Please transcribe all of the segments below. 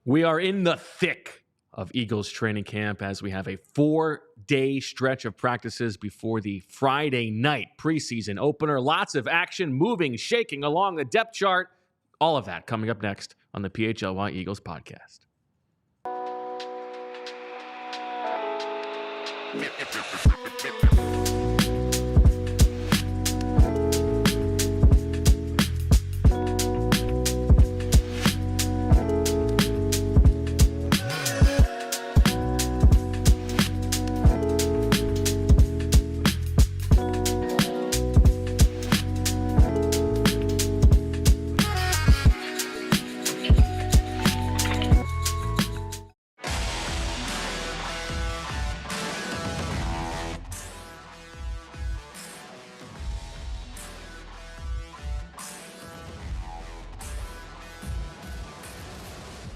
We are in the thick of Eagles training camp as we have a 4-day stretch of practices before the Friday night preseason opener. Lots of action, moving, shaking along the depth chart. All of that coming up next on the PHLY Eagles podcast.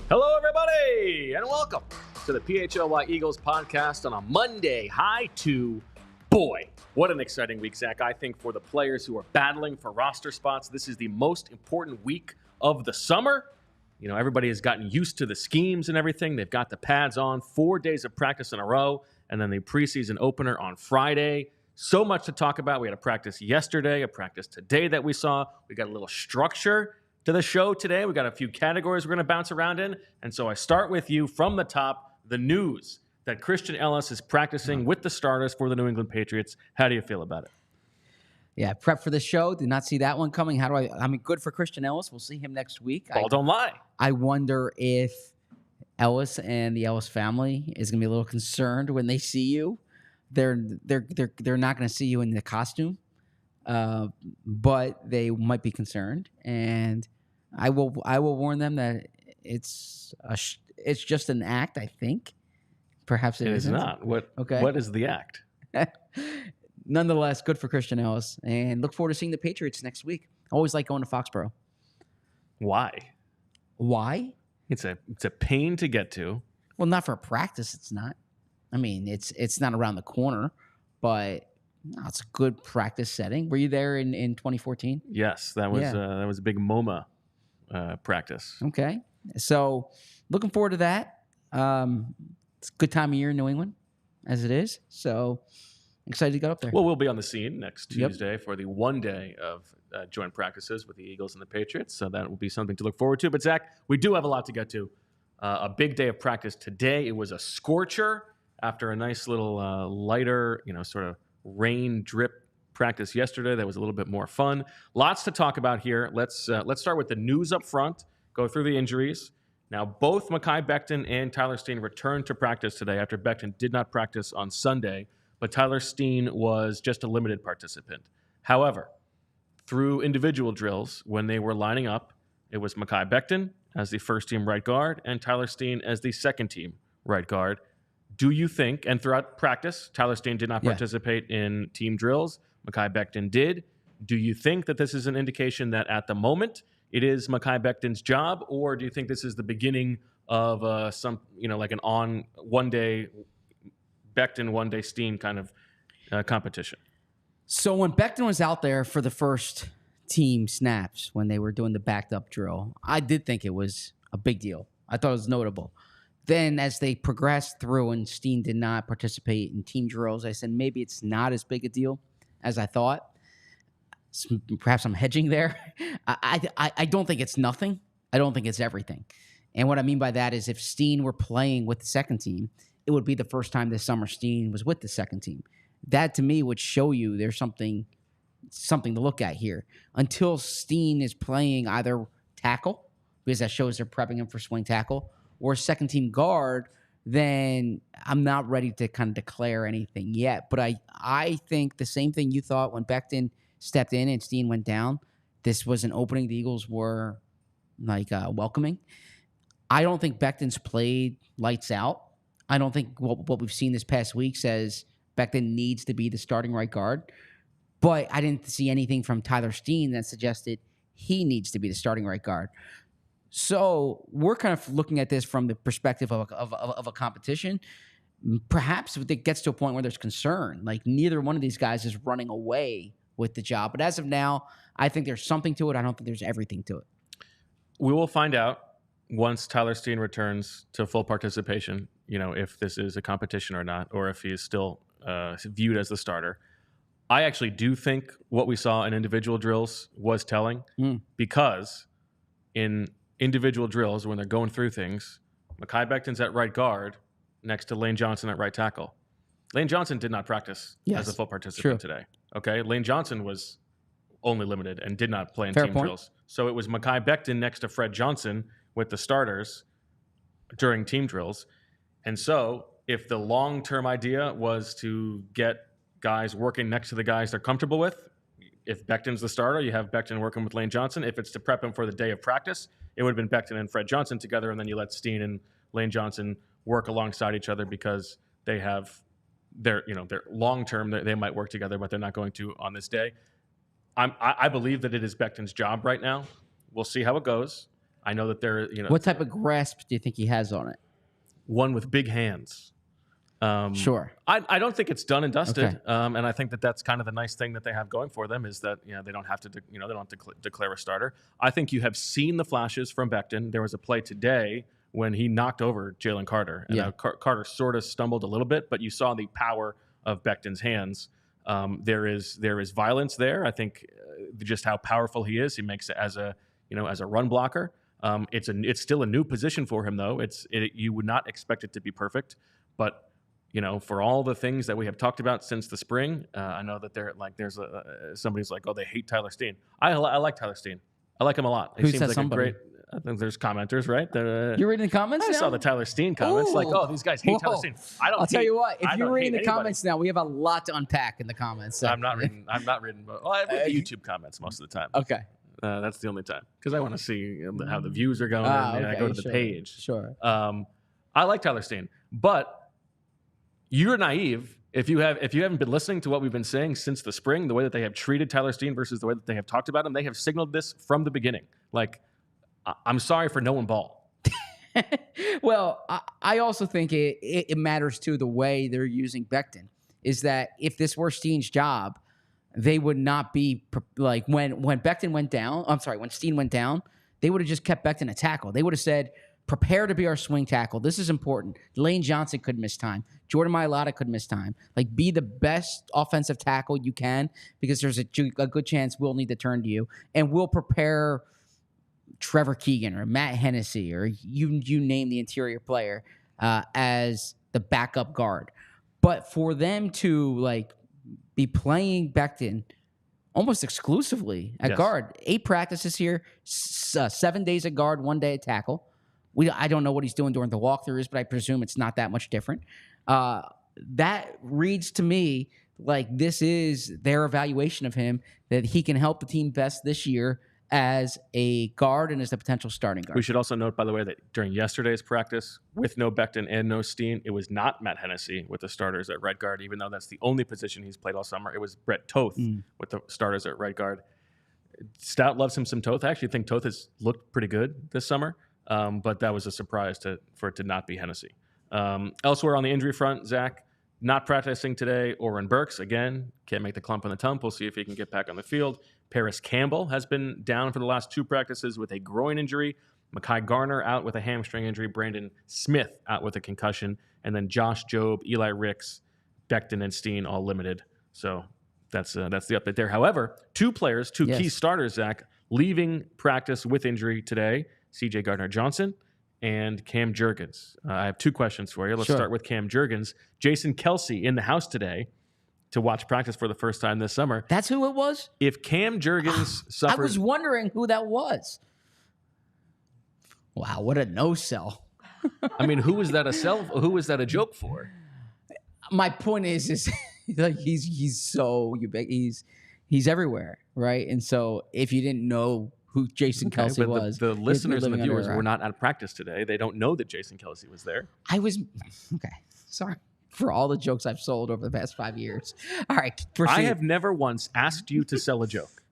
Hello, everybody, and welcome to the PHLY Eagles podcast on a Monday. Hi to, boy, what an exciting week, Zach. I think for the players who are battling for roster spots, this is the most important week of the summer. You know, everybody has gotten used to the schemes and everything. They've got the pads on, 4 days of practice in a row, and then the preseason opener on Friday. So much to talk about. We had a practice yesterday, a practice today that we saw. We got a little structure to the show today. We got a few categories we're going to bounce around in. And so I start with you from the top, the news that Christian Ellis is practicing with the starters for the New England Patriots. How do you feel about it? Yeah, prep for the show. Did not see that one coming. I mean, good for Christian Ellis. We'll see him next week. Ball don't lie. I wonder if Ellis and the Ellis family is going to be a little concerned when they see you. They're not going to see you in the costume, but they might be concerned. And I will warn them that it's just an act, I think. Perhaps it isn't. It is not. What is the act? Nonetheless, good for Christian Ellis. And look forward to seeing the Patriots next week. I always like going to Foxborough. Why? Why? It's a pain to get to. Well, not for a practice, it's not. I mean, it's not around the corner, but it's a good practice setting. Were you there in 2014? Yes, that was a big MoMA practice. Okay, so looking forward to that. It's a good time of year in New England, as it is. So excited to get up there. Well, we'll be on the scene next Tuesday for the 1 day of joint practices with the Eagles and the Patriots. So that will be something to look forward to. But Zach, we do have a lot to get to. A big day of practice today. It was a scorcher after a nice little lighter, sort of rain drip practice yesterday. That was a little bit more fun. Lots to talk about here. Let's start with the news up front. Go through the injuries. Now, both Mekhi Becton and Tyler Steen returned to practice today after Becton did not practice on Sunday, but Tyler Steen was just a limited participant. However, through individual drills, when they were lining up, it was Mekhi Becton as the first-team right guard and Tyler Steen as the second-team right guard. Do you think, and throughout practice, Tyler Steen did not participate in team drills, Mekhi Becton did. Do you think that this is an indication that at the moment it is Mekhi Becton's job, or do you think this is the beginning of like an on 1 day Becton, 1 day Steen kind of competition? So when Becton was out there for the first team snaps, when they were doing the backed up drill, I did think it was a big deal. I thought it was notable. Then as they progressed through and Steen did not participate in team drills, I said maybe it's not as big a deal as I thought. Perhaps I'm hedging there. I don't think it's nothing. I don't think it's everything. And what I mean by that is if Steen were playing with the second team, it would be the first time this summer Steen was with the second team. That to me would show you there's something to look at here. Until Steen is playing either tackle, because that shows they're prepping him for swing tackle, or second team guard, then I'm not ready to kind of declare anything yet. But I think the same thing you thought when Becton stepped in and Steen went down. This was an opening the Eagles were welcoming. I don't think Becton's played lights out. I don't think what we've seen this past week says Becton needs to be the starting right guard. But I didn't see anything from Tyler Steen that suggested he needs to be the starting right guard. So we're kind of looking at this from the perspective of a competition. Perhaps it gets to a point where there's concern. Like neither one of these guys is running away with the job. But as of now, I think there's something to it. I don't think there's everything to it. We will find out once Tyler Steen returns to full participation, if this is a competition or not, or if he is still viewed as the starter. I actually do think what we saw in individual drills was telling because in individual drills, when they're going through things, Mekhi Becton's at right guard next to Lane Johnson at right tackle. Lane Johnson did not practice as a full participant today. Okay, Lane Johnson was only limited and did not play in team drills. So it was Mekhi Becton next to Fred Johnson with the starters during team drills. And so if the long-term idea was to get guys working next to the guys they're comfortable with, if Becton's the starter, you have Becton working with Lane Johnson. If it's to prep him for the day of practice, it would have been Becton and Fred Johnson together, and then you let Steen and Lane Johnson work alongside each other because they have their long-term, they might work together, but they're not going to on this day. I believe that it is Becton's job right now. We'll see how it goes. I know that there, What type of grasp do you think he has on it? One with big hands. Sure. I don't think it's done and dusted. Okay. And I think that that's kind of the nice thing that they have going for them is that they don't have to they don't have to declare a starter. I think you have seen the flashes from Becton. There was a play today when he knocked over Jalen Carter, and Carter sort of stumbled a little bit, but you saw the power of Becton's hands. There is violence there. I think just how powerful he is. He makes it as a run blocker. It's still a new position for him though. You would not expect it to be perfect, but for all the things that we have talked about since the spring, I know that there's somebody's like, oh, they hate Tyler Steen. I like Tyler Steen. I like him a lot. Who says somebody? I think there's commenters, right? You're reading the comments I now? saw the Tyler Steen comments. Like, oh, these guys hate Tyler Steen. I'll tell you what. If you're reading the comments now, we have a lot to unpack in the comments. So. I'm not reading. Well, I read the YouTube comments most of the time. Okay. That's the only time because I want to see how the views are going. And I go to the page. Sure. I like Tyler Steen, but you're naive if you haven't been listening to what we've been saying since the spring. The way that they have treated Tyler Steen versus the way that they have talked about him, they have signaled this from the beginning. Like, I'm sorry for no one ball. Well, I also think it matters too the way they're using Becton. Is that if this were Steen's job, they would not be like when Becton went down. I'm sorry, when Steen went down, they would have just kept Becton at tackle. They would have said, prepare to be our swing tackle. This is important. Lane Johnson could miss time. Jordan Mailata could miss time. Like, be the best offensive tackle you can because there's a good chance we'll need to turn to you. And we'll prepare Trevor Keegan or Matt Hennessy or you name the interior player as the backup guard. But for them to, be playing Becton almost exclusively at guard, 8 practices here, 7 days at guard, 1 day at tackle. I don't know what he's doing during the walkthroughs, but I presume it's not that much different. That reads to me like this is their evaluation of him, that he can help the team best this year as a guard and as the potential starting guard. We should also note, by the way, that during yesterday's practice, with no Becton and no Steen, it was not Matt Hennessy with the starters at right guard, even though that's the only position he's played all summer. It was Brett Toth with the starters at right guard. Stout loves him some Toth. I actually think Toth has looked pretty good this summer. But that was a surprise for it to not be Hennessy. Elsewhere on the injury front, Zach, not practicing today. Oren Burks, again, can't make the clump on the tump. We'll see if he can get back on the field. Paris Campbell has been down for the last 2 practices with a groin injury. Mekhi Garner out with a hamstring injury. Brandon Smith out with a concussion. And then Josh Jobe, Eli Ricks, Becton, and Steen all limited. So that's the update there. However, 2 players, 2 key starters, Zach, leaving practice with injury today. CJ Gardner-Johnson and Cam Jurgens. I have 2 questions for you. Let's start with Cam Jurgens. Jason Kelce in the house today to watch practice for the first time this summer. That's who it was? If Cam Jurgens suffered... I was wondering who that was. Wow, what a no-sell. I mean, who was that a joke for? My point is like he's so he's everywhere, right? And so if you didn't know who Jason Kelce was. The listeners and the viewers were not at practice today. They don't know that Jason Kelce was there. Okay. Sorry for all the jokes I've sold over the past 5 years. All right. Proceed. I have never once asked you to sell a joke.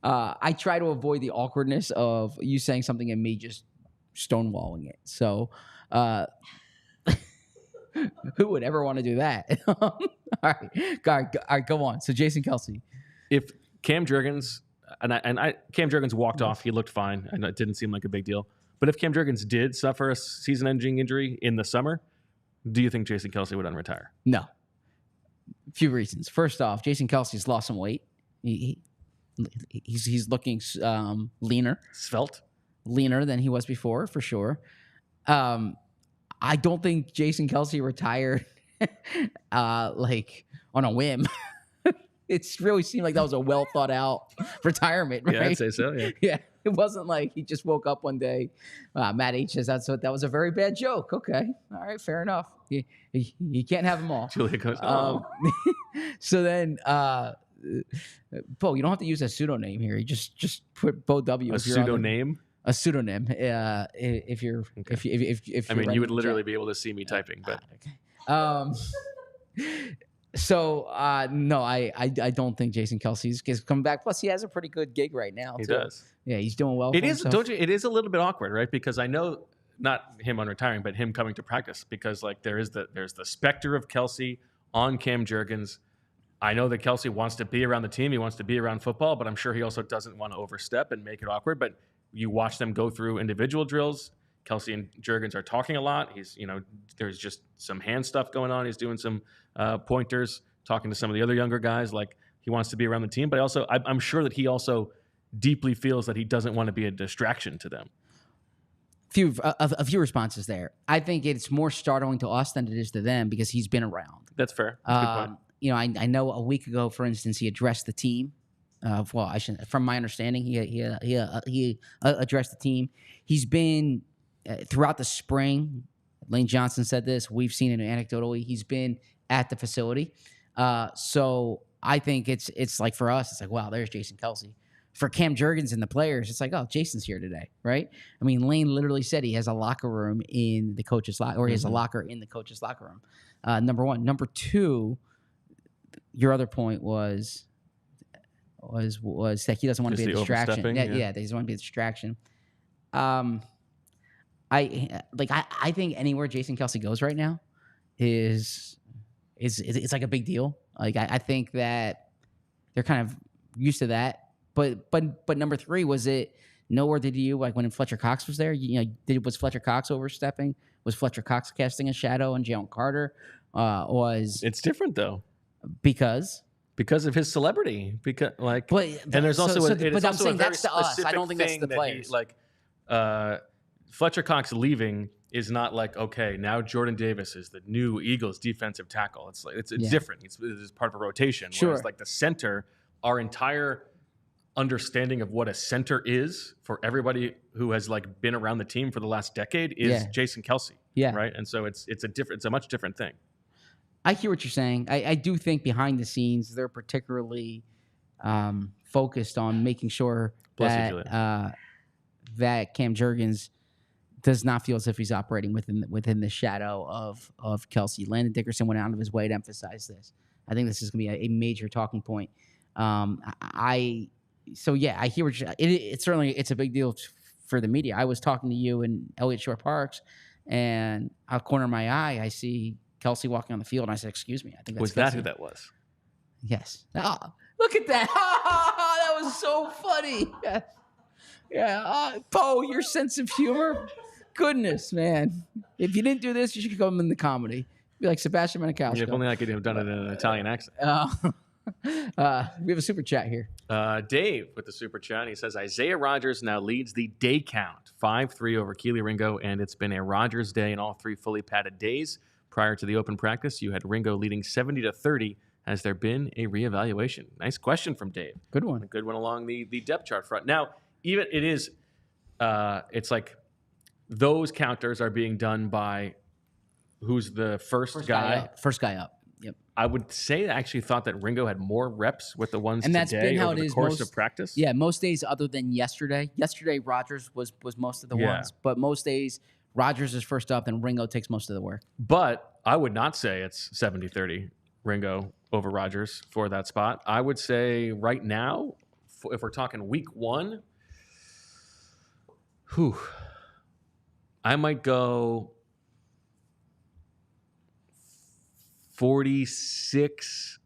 I try to avoid the awkwardness of you saying something and me just stonewalling it. So who would ever want to do that? All right, go on. So Jason Kelce. If Cam Jurgens... Cam Jurgens walked off. He looked fine, and it didn't seem like a big deal. But if Cam Jurgens did suffer a season-ending injury in the summer, do you think Jason Kelce would unretire? No. A few reasons. First off, Jason Kelce's lost some weight. He's looking leaner than he was before, for sure. I don't think Jason Kelce retired like on a whim. It's really seemed like that was a well thought out retirement, right? Yeah, I'd say so. Yeah. Yeah. It wasn't like he just woke up one day. Matt H says that was a very bad joke. Okay. All right. Fair enough. You can't have them all. Julia goes, oh. So then, Bo, you don't have to use a pseudonym here. You just put Bo W. A pseudonym? A pseudonym. If you're, okay. if I mean, you would literally be able to see me typing, but. Okay. So no, I don't think Jason Kelce is coming back. Plus, he has a pretty good gig right now. He too. does. Yeah, he's doing well. It is, don't you? It is a little bit awkward, right? Because I know not him unretiring, but him coming to practice. Because like there's the specter of Kelce on Cam Jurgens. I know that Kelce wants to be around the team. He wants to be around football, but I'm sure he also doesn't want to overstep and make it awkward. But you watch them go through individual drills. Kelce and Jurgens are talking a lot. There's just some hand stuff going on. He's doing some pointers, talking to some of the other younger guys. Like he wants to be around the team, but I'm sure that he also deeply feels that he doesn't want to be a distraction to them. A few responses there. I think it's more startling to us than it is to them because he's been around. That's fair. That's a good point. I know a week ago, for instance, he addressed the team. From my understanding, he addressed the team. He's been throughout the spring. Lane Johnson said this. We've seen it anecdotally. He's been at the facility. So I think it's like for us, it's like, wow, there's Jason Kelce. For Cam Jurgens and the players, it's like, oh, Jason's here today, right? I mean, Lane literally said he has a locker room in the coach's locker, or he has a locker in the coach's locker room. Number one. Number two, your other point was that he doesn't want to be a distraction. Yeah, he doesn't want to be a distraction. I think anywhere Jason Kelce goes right now is it's like a big deal. Like I think that they're kind of used to that. But number three, was it nowhere did you like when Fletcher Cox was there? Was Fletcher Cox overstepping? Was Fletcher Cox casting a shadow on Jalen Carter? It's different though because of his celebrity. Because and there's also but I'm saying that's to us. I don't think that's the players. Fletcher Cox leaving is not like, okay, now Jordan Davis is the new Eagles defensive tackle. It's like it's different. It's part of a rotation. Sure. Whereas like the center, our entire understanding of what a center is for everybody who has like been around the team for the last decade is Jason Kelce. Yeah. Right. And so it's a much different thing. I hear what you're saying. I do think behind the scenes they're particularly focused on making sure that Cam Jurgens does not feel as if he's operating within the shadow of Kelce. Landon Dickerson went out of his way to emphasize this. I think this is going to be a major talking point. I hear what you're. It's a big deal for the media. I was talking to you in Elliott Shore Parks, and out of the corner of my eye, I see Kelce walking on the field, and I said, "Excuse me, I think that's was Kelce." That who that was? Yes. Oh, look at that! That was so funny. Yeah. Bo, your sense of humor. Goodness, man. If you didn't do this, you should come in the comedy. Be like Sebastian Maniscalco. Yeah, if only I could have done it in an Italian accent. We have a super chat here. Dave with the super chat. He says, Isaiah Rodgers now leads the day count, 5-3 over Keely Ringo, and it's been a Rodgers day in all three fully padded days. Prior to the open practice, you had Ringo leading 70-30. Has there been a reevaluation? Nice question from Dave. Good one. A good one along the depth chart front. Now, even it is, it's like those counters are being done by who's the first guy. First guy up. Yep. I would say I actually thought that Ringo had more reps with the ones and that's today been how over it the is course of practice. Yeah, most days other than yesterday. Yesterday, Rodgers was most of the ones, but most days Rodgers is first up and Ringo takes most of the work. But I would not say it's 70-30 Ringo over Rodgers for that spot. I would say right now, if we're talking week one, I might go 46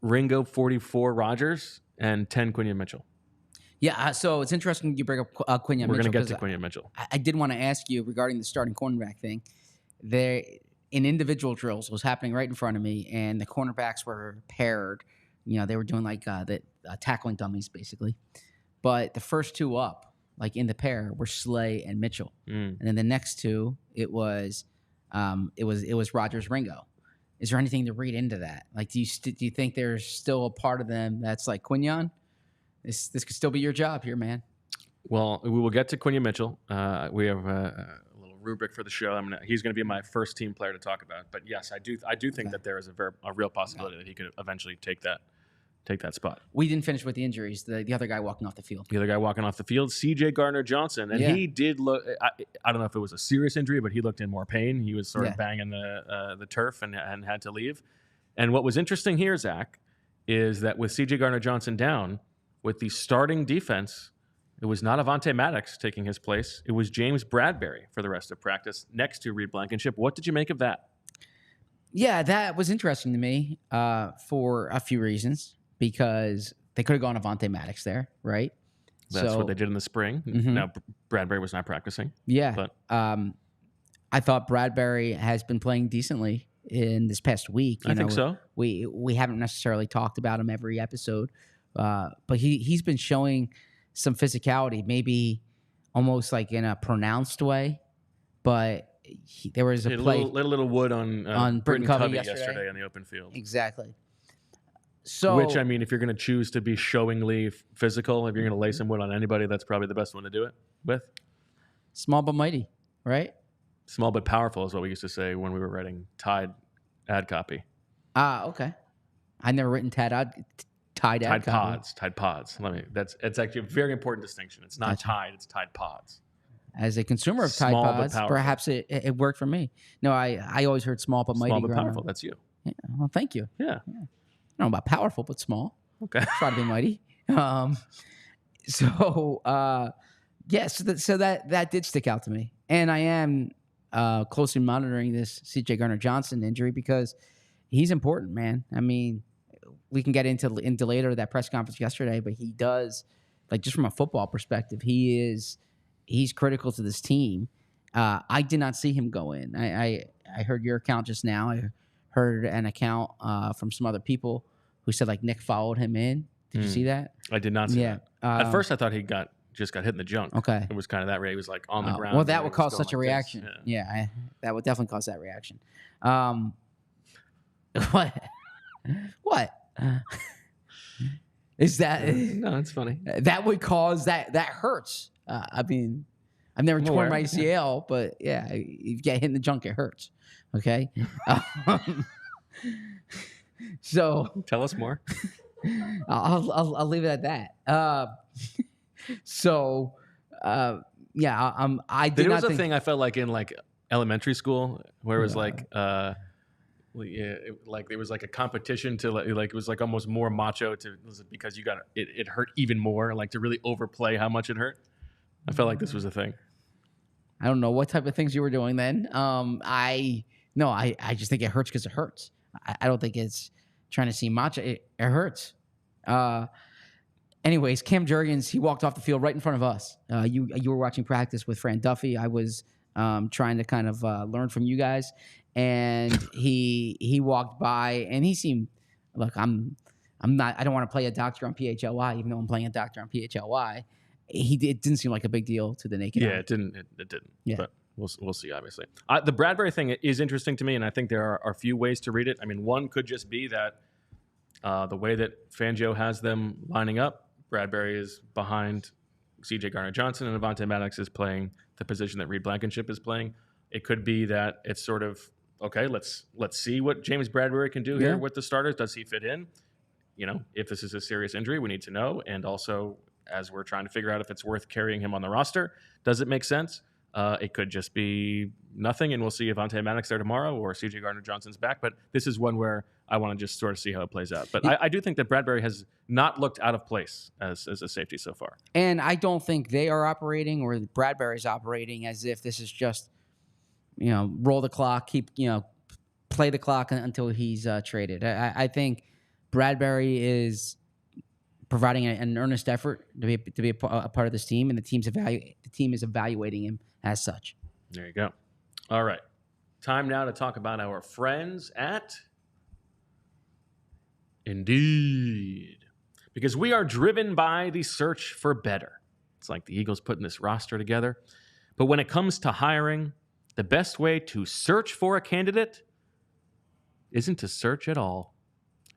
Ringo, 44 Rodgers, and 10 Quinyon Mitchell. Yeah, so it's interesting you bring up Quinyon Mitchell. We're going to get to Quinyon Mitchell. I did want to ask you regarding the starting cornerback thing. There, in individual drills, was happening right in front of me, and the cornerbacks were paired. They were doing like the tackling dummies, basically. But the first two up, like in the pair, were Slay and Mitchell, and then the next two, it was Rodgers Ringo. Is there anything to read into that? Like, do you think there's still a part of them that's like Quinyon? This could still be your job here, man. Well, we will get to Quinyon Mitchell. We have a little rubric for the show. He's going to be my first team player to talk about. But yes, I do think that there is a real possibility that he could eventually take that spot. We didn't finish with the injuries. The other guy walking off the field. The other guy walking off the field, CJ Johnson, and he did look. I don't know if it was a serious injury, but he looked in more pain. He was sort of banging the turf and had to leave. And what was interesting here, Zach, is that with CJ Johnson down, with the starting defense, it was not Avonte Maddox taking his place. It was James Bradberry for the rest of practice next to Reed Blankenship. What did you make of that? Yeah, that was interesting to me for a few reasons, because they could have gone Avonte Maddox there, right? That's what they did in the spring. Mm-hmm. Now, Bradberry was not practicing. Yeah. But I thought Bradberry has been playing decently in this past week. I think so. We haven't necessarily talked about him every episode. But he's been showing some physicality, maybe almost like in a pronounced way. But there was a play, little wood on Britton Covey yesterday in the open field. Exactly. So, which, if you're going to choose to be showingly physical, if you're going to lay some wood on anybody, that's probably the best one to do it with. Small but mighty, right? Small but powerful is what we used to say when we were writing Tide ad copy. Okay. I've never written Tide pods. Tide pods. It's actually a very important distinction. It's not Tide, it's Tide pods. As a consumer of Tide pods, perhaps it worked for me. No, I always heard small but mighty. Small but powerful. That's you. Yeah, well, thank you. Yeah. I don't know about powerful, but small. Okay. Try to be mighty. So that did stick out to me. And I am closely monitoring this CJ Johnson injury because he's important, man. We can get into later that press conference yesterday, but he does, like, just from a football perspective, he's critical to this team. I did not see him go in. I heard your account just now. I heard an account from some other people who said, like, Nick followed him in. Did you see that? I did not see that. At first, I thought he just got hit in the junk. Okay. It was kind of that way. He was, like, on the ground. Well, that would cause such a reaction. That would definitely cause that reaction. What? Is that? No, it's funny. That would cause that hurts. I've never torn my ACL, but yeah, you get hit in the junk, it hurts. Okay. So tell us more. I'll leave it at that. There was a thing I felt like in like elementary school where it was like it was like a competition to like it was like almost more macho because you got it hurt even more, like to really overplay how much it hurt. I felt like this was a thing. I don't know what type of things you were doing then. I just think it hurts because it hurts. I don't think it's trying to seem macho. It hurts. Anyways, Cam Jurgens, he walked off the field right in front of us. You were watching practice with Fran Duffy. I was trying to kind of learn from you guys, and he walked by, and he seemed, look, I don't want to play a doctor on PHLY, even though I'm playing a doctor on PHLY. It didn't seem like a big deal to the naked eye. Yeah, it didn't. It didn't. Yeah. But we'll see, obviously. The Bradberry thing is interesting to me, and I think there are a few ways to read it. One could just be that the way that Fangio has them lining up, Bradberry is behind CJ Johnson, and Avonte Maddox is playing the position that Reed Blankenship is playing. It could be that it's sort of, okay, let's see what James Bradberry can do here with the starters. Does he fit in? If this is a serious injury, we need to know. And also, as we're trying to figure out if it's worth carrying him on the roster, does it make sense? It could just be nothing, and we'll see Avonte Maddox there tomorrow or CJ Johnson's back. But this is one where I want to just sort of see how it plays out. But I do think that Bradberry has not looked out of place as a safety so far. And I don't think they are operating or Bradberry's operating as if this is just, roll the clock, play the clock until he's traded. I think Bradberry is providing an earnest effort to be a part of this team, and the team is evaluating him as such. There you go. All right. Time now to talk about our friends at Indeed. Because we are driven by the search for better. It's like the Eagles putting this roster together. But when it comes to hiring, the best way to search for a candidate isn't to search at all.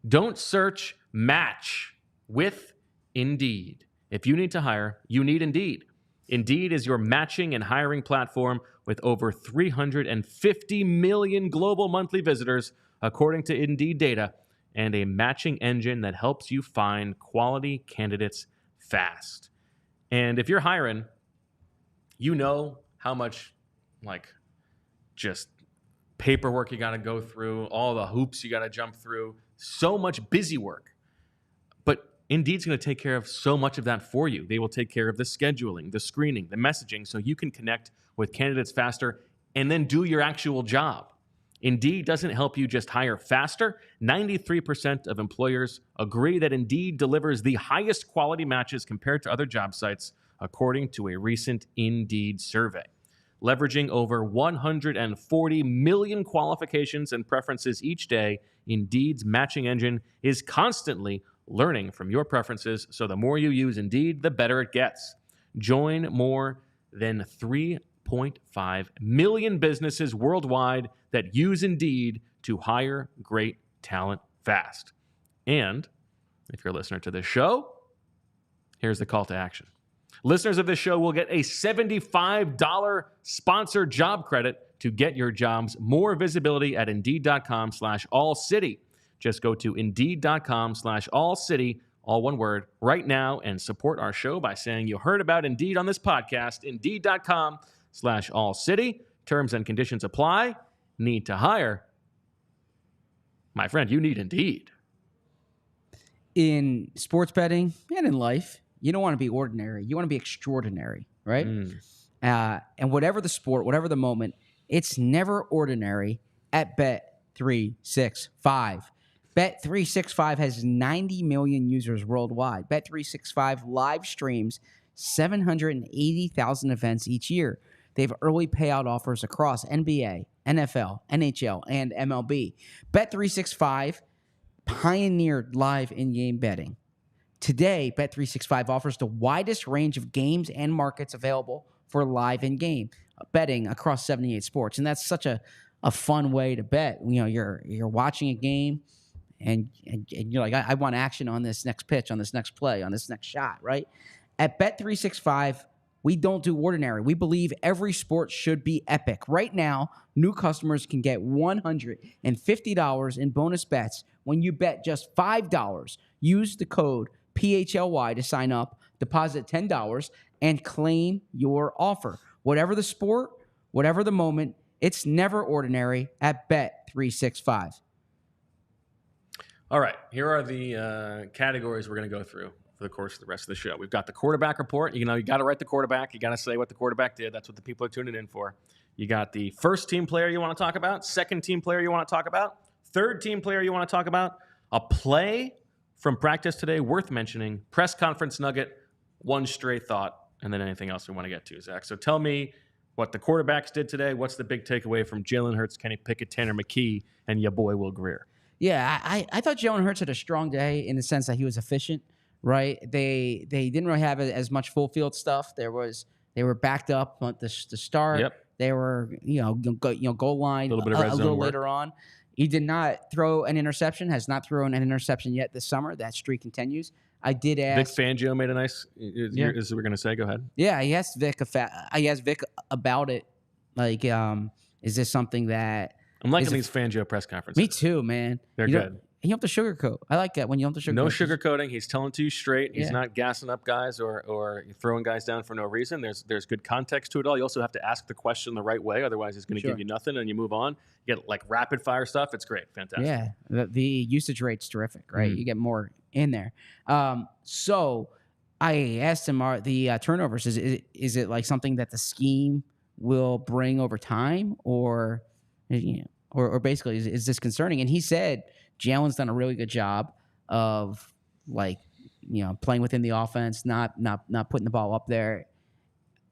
Don't search, match with Indeed. If you need to hire, you need Indeed. Indeed is your matching and hiring platform with over 350 million global monthly visitors, according to Indeed data, and a matching engine that helps you find quality candidates fast. And if you're hiring, you know how much, just paperwork you got to go through, all the hoops you got to jump through, so much busy work. But Indeed's going to take care of so much of that for you. They will take care of the scheduling, the screening, the messaging, so you can connect with candidates faster and then do your actual job. Indeed doesn't help you just hire faster. 93% of employers agree that Indeed delivers the highest quality matches compared to other job sites, according to a recent Indeed survey. Leveraging over 140 million qualifications and preferences each day, Indeed's matching engine is constantly learning from your preferences, so the more you use Indeed, the better it gets. Join more than 3.5 million businesses worldwide that use Indeed to hire great talent fast. And if you're a listener to this show, here's the call to action. Listeners of this show will get a $75 sponsored job credit to get your jobs more visibility at Indeed.com/AllCity. Just go to Indeed.com/AllCity, all one word, right now and support our show by saying you heard about Indeed on this podcast. Indeed.com/AllCity. Terms and conditions apply. Need to hire? My friend, you need Indeed. In sports betting and in life, you don't want to be ordinary. You want to be extraordinary, right? And whatever the sport, whatever the moment, it's never ordinary at Bet365. Bet365 has 90 million users worldwide. Bet365 live streams 780,000 events each year. They have early payout offers across NBA, NFL, NHL, and MLB. Bet365 pioneered live in-game betting. Today, Bet365 offers the widest range of games and markets available for live in-game betting across 78 sports. And that's such a fun way to bet. You know, you're watching a game and you're like, I want action on this next pitch, on this next play, on this next shot, right? At Bet365, we don't do ordinary. We believe every sport should be epic. Right now, new customers can get $150 in bonus bets when you bet just $5. Use the code PHLY to sign up, deposit $10, and claim your offer. Whatever the sport, whatever the moment, it's never ordinary at Bet365. All right, here are the categories we're going to go through for the course of the rest of the show. We've got the quarterback report. You got to write the quarterback. You got to say what the quarterback did. That's what the people are tuning in for. You got the first team player you want to talk about, second team player you want to talk about, third team player you want to talk about, a play from practice today worth mentioning, press conference nugget, one stray thought, and then anything else we want to get to, Zach. So tell me what the quarterbacks did today. What's the big takeaway from Jalen Hurts, Kenny Pickett, Tanner McKee, and your boy Will Grier? Yeah, I thought Jalen Hurts had a strong day in the sense that he was efficient, right? They didn't really have as much full field stuff. They were backed up at the start. Yep. They were goal line a little later on. He did not throw an interception. Has not thrown an interception yet this summer. That streak continues. I did ask. Vic Fangio made a nice. Is what we're gonna say? Go ahead. Yeah, I asked Vic about it. Like, is this something that I'm liking these Fangio press conferences? Me too, man. They're good. You don't have to sugarcoat. I like that when you don't have to sugarcoat. No sugarcoating. He's telling to you straight. He's not gassing up guys or throwing guys down for no reason. There's good context to it all. You also have to ask the question the right way. Otherwise, he's going to give you nothing and you move on. You get like rapid fire stuff. It's great. Fantastic. Yeah. The usage rate's terrific, right? You get more in there. So I asked him, are the turnovers, is it like something that the scheme will bring over time or basically is this concerning? And he said Jalen's done a really good job of like playing within the offense, not putting the ball up there.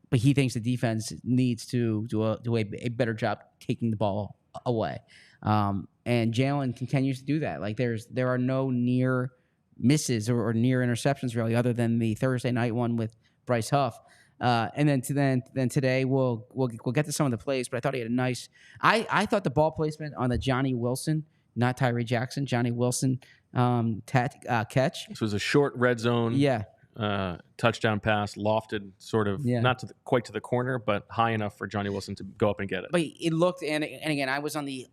But he thinks the defense needs to do a better job taking the ball away. And Jalen continues to do that. Like there are no near misses or near interceptions really, other than the Thursday night one with Bryce Huff. And then today we'll get to some of the plays, but I thought he had a nice. I thought the ball placement on the Johnny Wilson, not Tyree Jackson, Johnny Wilson catch. This was a short red zone. Yeah. Touchdown pass, lofted, sort of not quite to the corner, but high enough for Johnny Wilson to go up and get it. But it looked, and again, I was on the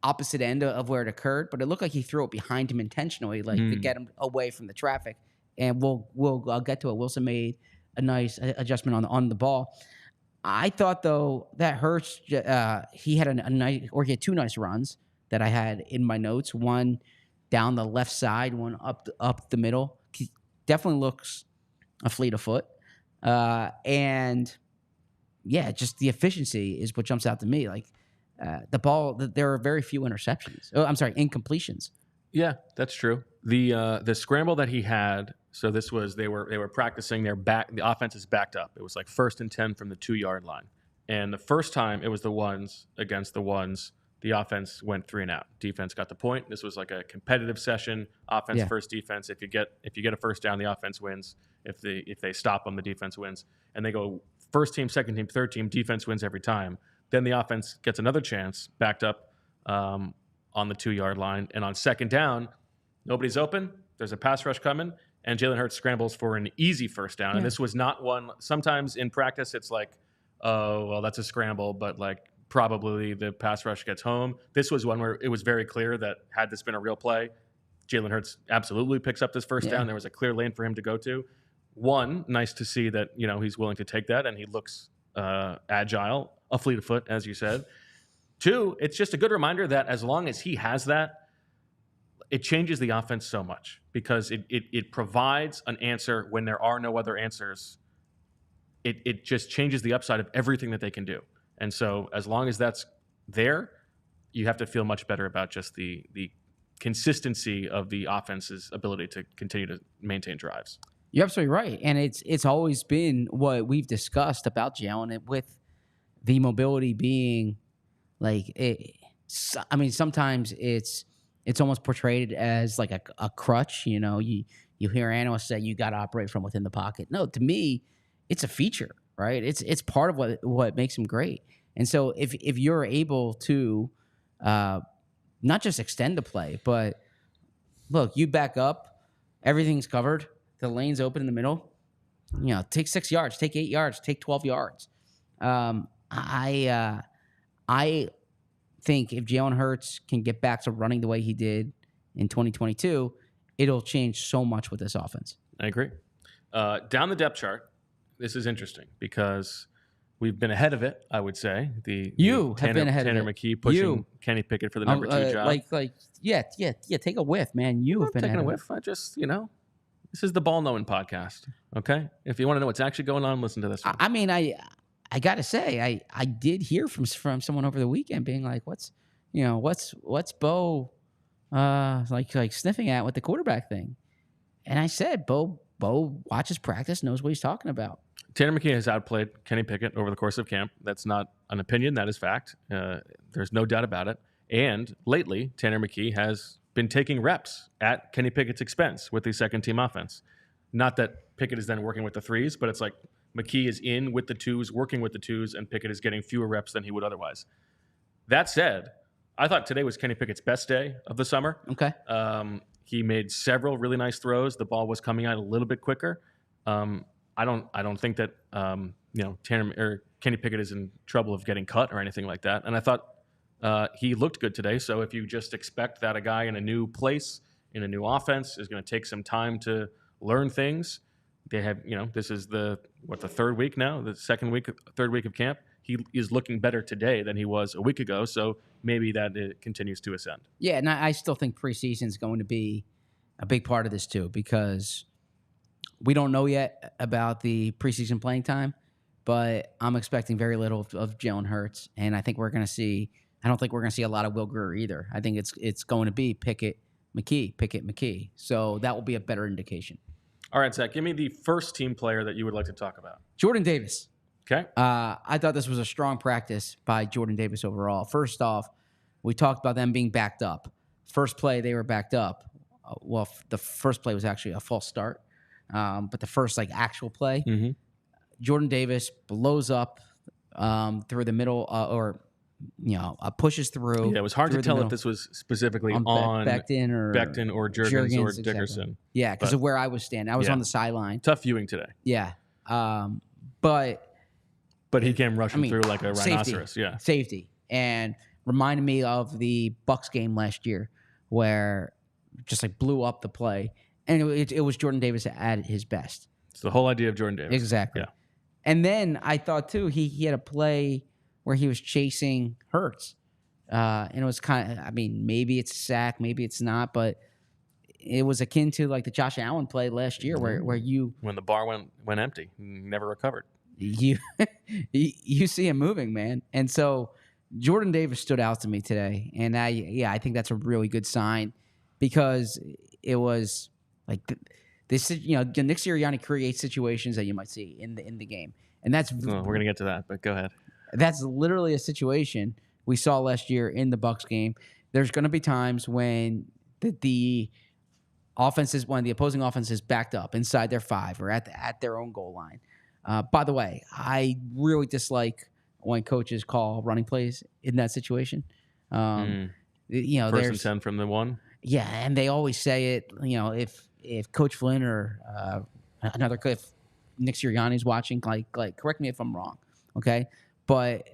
opposite end of where it occurred, but it looked like he threw it behind him intentionally, like to get him away from the traffic. And I'll get to it. Wilson made a nice adjustment on the ball. I thought though that Hurts, he had he had two nice runs that I had in my notes. One down the left side, one up the middle. He definitely looks a fleet of foot. And yeah, just the efficiency is what jumps out to me. Like the ball, there are very few interceptions. Oh, I'm sorry, incompletions. Yeah, that's true. The scramble that he had. So this was they were practicing their back. The offense is backed up. It was like 1st and 10 from the 2-yard line. And the first time it was the ones against the ones. The offense went 3 and out. Defense got the point. This was like a competitive session. Offense first, defense. If you get a first down, the offense wins. If they stop them, the defense wins. And they go first team, second team, third team. Defense wins every time. Then the offense gets another chance, backed up on the 2-yard line, and on second down, nobody's open. There's a pass rush coming, and Jalen Hurts scrambles for an easy first down. Yeah. And this was not one. Sometimes in practice, it's like, oh well, that's a scramble, but like. Probably the pass rush gets home. This was one where it was very clear that had this been a real play, Jalen Hurts absolutely picks up this first down. There was a clear lane for him to go to. One, nice to see that he's willing to take that and he looks agile, a fleet of foot, as you said. Two, it's just a good reminder that as long as he has that, it changes the offense so much because it provides an answer when there are no other answers. It just changes the upside of everything that they can do. And so as long as that's there, you have to feel much better about just the consistency of the offense's ability to continue to maintain drives. You're absolutely right. And it's always been what we've discussed about Jalen, with the mobility being like sometimes it's almost portrayed as like a crutch. You hear analysts say you got to operate from within the pocket. No, to me, it's a feature, right? It's part of what makes him great. And so if you're able to not just extend the play, but look, you back up, everything's covered, the lane's open in the middle, take 6 yards, take 8 yards, take 12 yards. I think if Jalen Hurts can get back to running the way he did in 2022, it'll change so much with this offense. I agree. Down the depth chart, this is interesting because we've been ahead of it, I would say. You have been ahead of it. Tanner McKee pushing Kenny Pickett for the number 2 job. Take a whiff, man. You have been ahead of it. I just, this is the ball knowing podcast, okay? If you want to know what's actually going on, listen to this one. I mean, I got to say, I did hear from someone over the weekend being like, what's Bo like sniffing at with the quarterback thing? And I said, Bo watches practice, knows what he's talking about. Tanner McKee has outplayed Kenny Pickett over the course of camp. That's not an opinion. That is fact. There's no doubt about it. And lately, Tanner McKee has been taking reps at Kenny Pickett's expense with the second-team offense. Not that Pickett is then working with the threes, but it's like McKee is in with the twos, working with the twos, and Pickett is getting fewer reps than he would otherwise. That said, I thought today was Kenny Pickett's best day of the summer. Okay. He made several really nice throws. The ball was coming out a little bit quicker. I don't think that Tanner or Kenny Pickett is in trouble of getting cut or anything like that. And I thought he looked good today. So if you just expect that a guy in a new place, in a new offense, is going to take some time to learn things, they have this is the third week now, third week of camp. He is looking better today than he was a week ago. So maybe that it continues to ascend. Yeah, and I still think preseason is going to be a big part of this too, because we don't know yet about the preseason playing time, but I'm expecting very little of Jalen Hurts, and I think we're going to see. I don't think we're going to see a lot of Will Grier either. I think it's going to be Pickett, McKee. So that will be a better indication. All right, Zach, give me the first team player that you would like to talk about. Jordan Davis. Okay. I thought this was a strong practice by Jordan Davis overall. First off, we talked about them being backed up. First play, they were backed up. The first play was actually a false start. But the first actual play, Jordan Davis blows up through the middle, pushes through. Yeah, it was hard to tell if this was specifically on Becton or Jurgens or Dickerson. Exactly. Yeah, because of where I was standing. I was on the sideline. Tough viewing today. Yeah. But he came rushing through like a rhinoceros. Safety. And reminded me of the Bucs game last year where just blew up the play. And it was Jordan Davis at his best. It's the whole idea of Jordan Davis. Exactly. Yeah. And then I thought, too, he had a play where he was chasing Hurts. And it was kind of, maybe it's a sack, maybe it's not, but it was akin to the Josh Allen play last year where you... When the bar went empty, never recovered. You see him moving, man. And so Jordan Davis stood out to me today. And I think that's a really good sign because it was this, Nick Sirianni creates situations that you might see in the game. And that's... we're going to get to that, but go ahead. That's literally a situation we saw last year in the Bucs game. There's going to be times when the opposing offense is backed up inside their 5 or at their own goal line. By the way, I really dislike when coaches call running plays in that situation. First and 10 from the 1. Yeah, and they always say it. If Coach Flynn or if Nick Sirianni's watching, correct me if I'm wrong, okay? But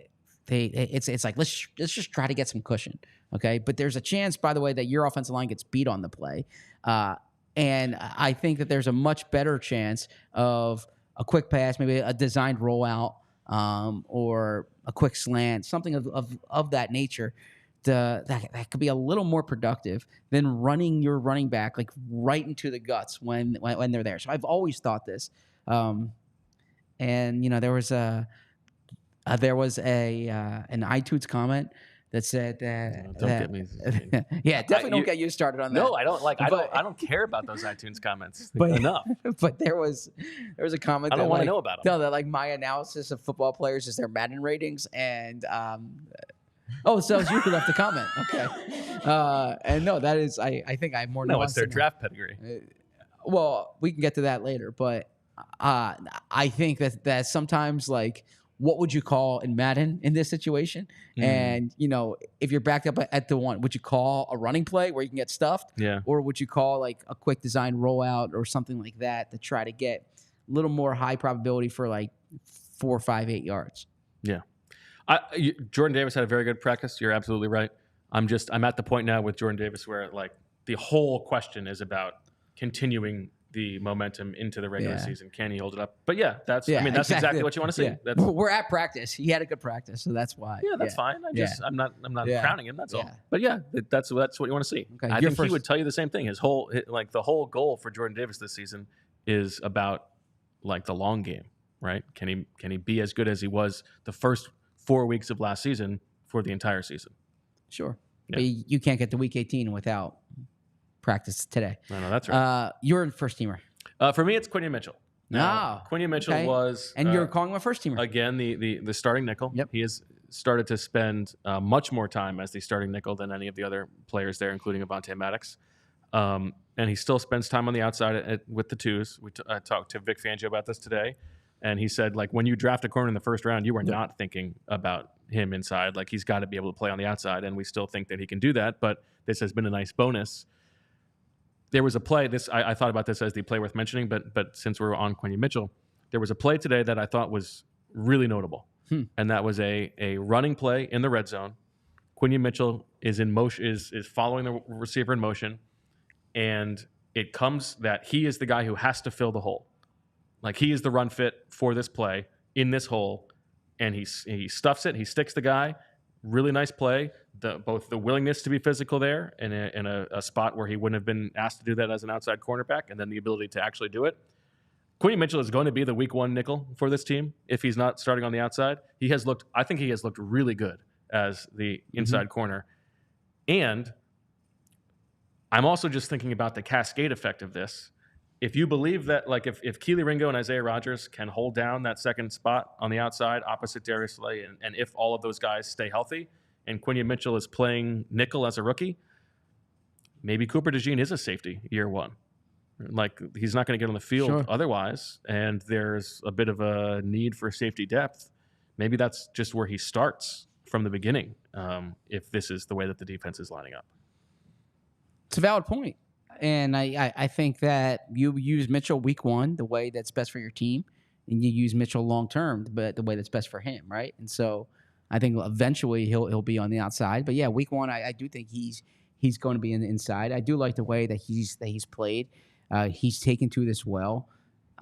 it's let's just try to get some cushion, okay? But there's a chance, by the way, that your offensive line gets beat on the play, and I think that there's a much better chance of a quick pass, maybe a designed rollout, or a quick slant, something of that nature. That could be a little more productive than running your running back right into the guts when they're there. So I've always thought this, and there was an iTunes comment that said that. Don't get me. Definitely don't get you started on that. No, I don't I don't care about those iTunes comments enough. But there was a comment. I don't want to know about them. No, that my analysis of football players is their Madden ratings and. So it's you who left the comment. Okay. And no, that is I think I have more. No, it's their draft pedigree. Well, we can get to that later, but I think that sometimes what would you call in Madden in this situation? And, if you're backed up at the 1, would you call a running play where you can get stuffed? Yeah. Or would you call a quick design rollout or something like that to try to get a little more high probability for 4, 5, 8 yards? Yeah. Jordan Davis had a very good practice. You're absolutely right. I'm at the point now with Jordan Davis where the whole question is about continuing the momentum into the regular season. Can he hold it up? But that's exactly what you want to see. Yeah. We're at practice. He had a good practice, so that's why. Yeah, that's fine. I'm not crowning him. That's all. But that's what you want to see. Okay, I think he would tell you the same thing. The whole goal for Jordan Davis this season is about the long game, right? Can he be as good as he was the first 4 weeks of last season for the entire season? Sure. Yeah. But you can't get to week 18 without practice today. No, that's right. You're a first teamer. For me, it's Quinyon Mitchell. Quinyon Mitchell was... And you're calling him a first teamer. Again, the starting nickel. Yep. He has started to spend much more time as the starting nickel than any of the other players there, including Avonte Maddox. And he still spends time on the outside with the 2s. I talked to Vic Fangio about this today. And he said, when you draft a corner in the first round, you are not thinking about him inside. He's got to be able to play on the outside, and we still think that he can do that. But this has been a nice bonus. There was a play. I thought about this as the play worth mentioning, but since we're on Quinyon Mitchell, there was a play today that I thought was really notable, and that was a running play in the red zone. Quinyon Mitchell is in motion, is following the receiver in motion, and it comes that he is the guy who has to fill the hole. He is the run fit for this play in this hole, and he stuffs it. He sticks the guy. Really nice play. Both the willingness to be physical there in a spot where he wouldn't have been asked to do that as an outside cornerback, and then the ability to actually do it. Quinyon Mitchell is going to be the week 1 nickel for this team if he's not starting on the outside. I think he has looked really good as the inside corner. And I'm also just thinking about the cascade effect of this. if you believe that, like, if Keely Ringo and Isaiah Rodgers can hold down that second spot on the outside opposite Darius Slay, and if all of those guys stay healthy, and Quinyon Mitchell is playing nickel as a rookie, maybe Cooper DeJean is a safety year one. Like, he's not going to get on the field otherwise, and there's a bit of a need for safety depth. Maybe that's just where he starts from the beginning, if this is the way that the defense is lining up. It's a valid point. And I think that you use Mitchell week one the way that's best for your team, and you use Mitchell long term but the way that's best for him, right? And so I think eventually he'll be on the outside. But yeah, week one I do think he's going to be in the inside. I do like the way that he's played. He's taken to this well.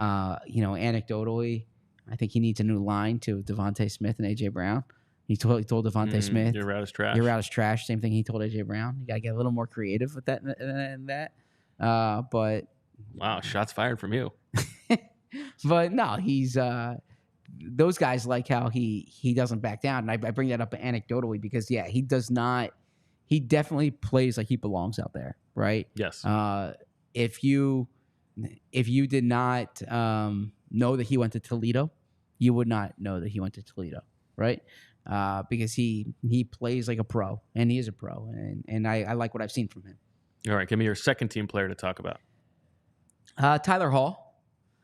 Anecdotally, I think he needs a new line to Devontae Smith and AJ Brown. He told Devontae Smith, "Your route is trash." Your route is trash. Same thing he told AJ Brown. You got to get a little more creative with that and that. But wow, shots fired from you. But no, he's those guys like how he doesn't back down. And I bring that up anecdotally because yeah, he does not. He definitely plays like he belongs out there, right? Yes. If you did not know that he went to Toledo, you would not know that he went to Toledo, right? Because he plays like a pro, and he is a pro, and I like what I've seen from him. All right, give me your second team player to talk about. Tyler Hall.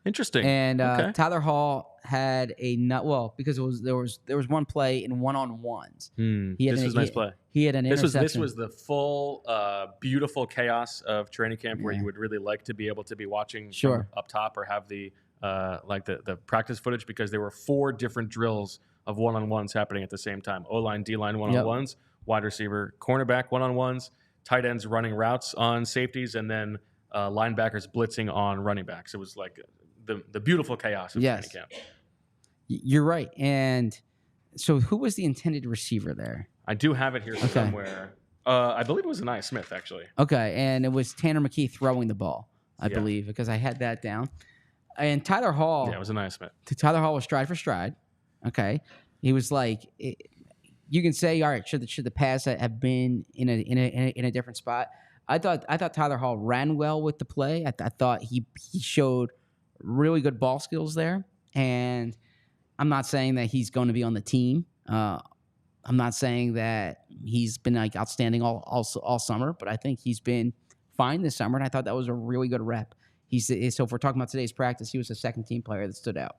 Interesting. And okay. Tyler Hall had because there was one play in one-on-ones. This was a nice play. He had an interception. This was the full beautiful chaos of training camp where you would really like to be able to be watching from up top or have the the practice footage, because there were 4 different drills of one-on-ones happening at the same time. O-line, D-line one-on-ones, wide receiver, cornerback one-on-ones, tight ends running routes on safeties, and then linebackers blitzing on running backs. It was like the beautiful chaos of training camp. You're right. And so who was the intended receiver there? I do have it here somewhere. I believe it was Anaya Smith, actually. Okay, and it was Tanner McKee throwing the ball, I believe, because I had that down. And Tyler Hall... Yeah, it was Anaya Smith. Tyler Hall was stride for stride. Okay. He was like... you can say, all right, should the pass have been in a different spot? I thought Tyler Hall ran well with the play. I thought he showed really good ball skills there. And I'm not saying that he's going to be on the team. I'm not saying that he's been like outstanding all summer, but I think he's been fine this summer. And I thought that was a really good rep. So if we're talking about today's practice, he was a second team player that stood out.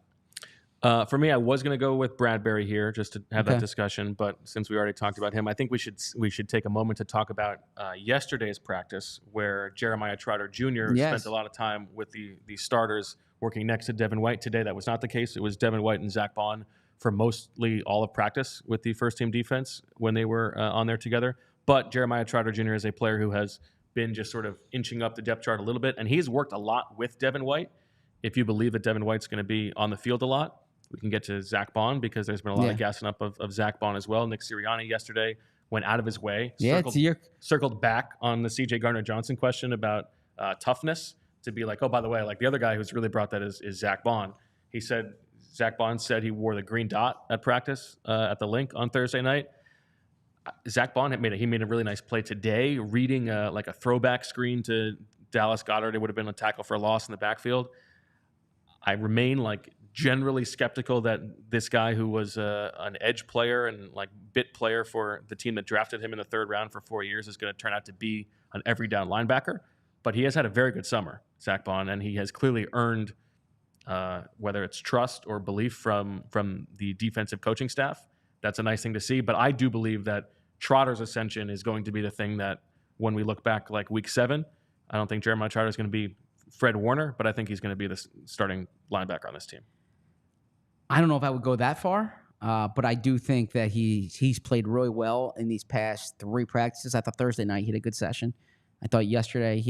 For me, I was going to go with Bradberry here just to have that discussion, but since we already talked about him, I think we should take a moment to talk about yesterday's practice, where Jeremiah Trotter Jr. spent a lot of time with the starters working next to Devin White. Today, that was not the case. It was Devin White and Zach Bond for mostly all of practice with the first-team defense when they were on there together. But Jeremiah Trotter Jr. is a player who has been just sort of inching up the depth chart a little bit, and he's worked a lot with Devin White. If you believe that Devin White's going to be on the field a lot, we can get to Zach Bond, because there's been a lot of gassing up of Zach Bond as well. Nick Sirianni yesterday went out of his way, circled back on the CJ Gardner-Johnson question about toughness to be like, oh, by the way, like the other guy who's really brought that is Zach Bond. He said Zach Bond said he wore the green dot at practice at the link on Thursday night. Zach Bond made a really nice play today, reading like a throwback screen to Dallas Goedert. It would have been a tackle for a loss in the backfield. I remain like generally skeptical that this guy, who was an edge player and like bit player for the team that drafted him in the 3rd round for 4 years, is going to turn out to be an every down linebacker. But he has had a very good summer, Zach Bond, and he has clearly earned whether it's trust or belief from the defensive coaching staff. That's a nice thing to see. But I do believe that Trotter's ascension is going to be the thing that, when we look back like week 7, I don't think Jeremiah Trotter is going to be Fred Warner, but I think he's going to be the starting linebacker on this team. I don't know if I would go that far, but I do think that he's played really well in these past 3 practices. I thought Thursday night he had a good session. I thought yesterday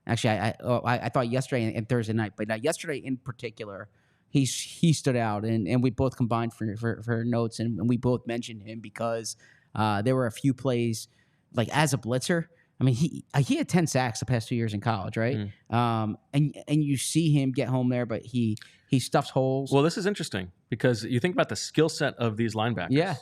I thought yesterday and Thursday night, but yesterday in particular, he stood out, and we both combined for notes, and we both mentioned him because there were a few plays like as a blitzer. I mean, he had 10 sacks the past 2 years in college, right? And you see him get home there, but he stuffs holes. Well, this is interesting because you think about the skill set of these linebackers. Yeah.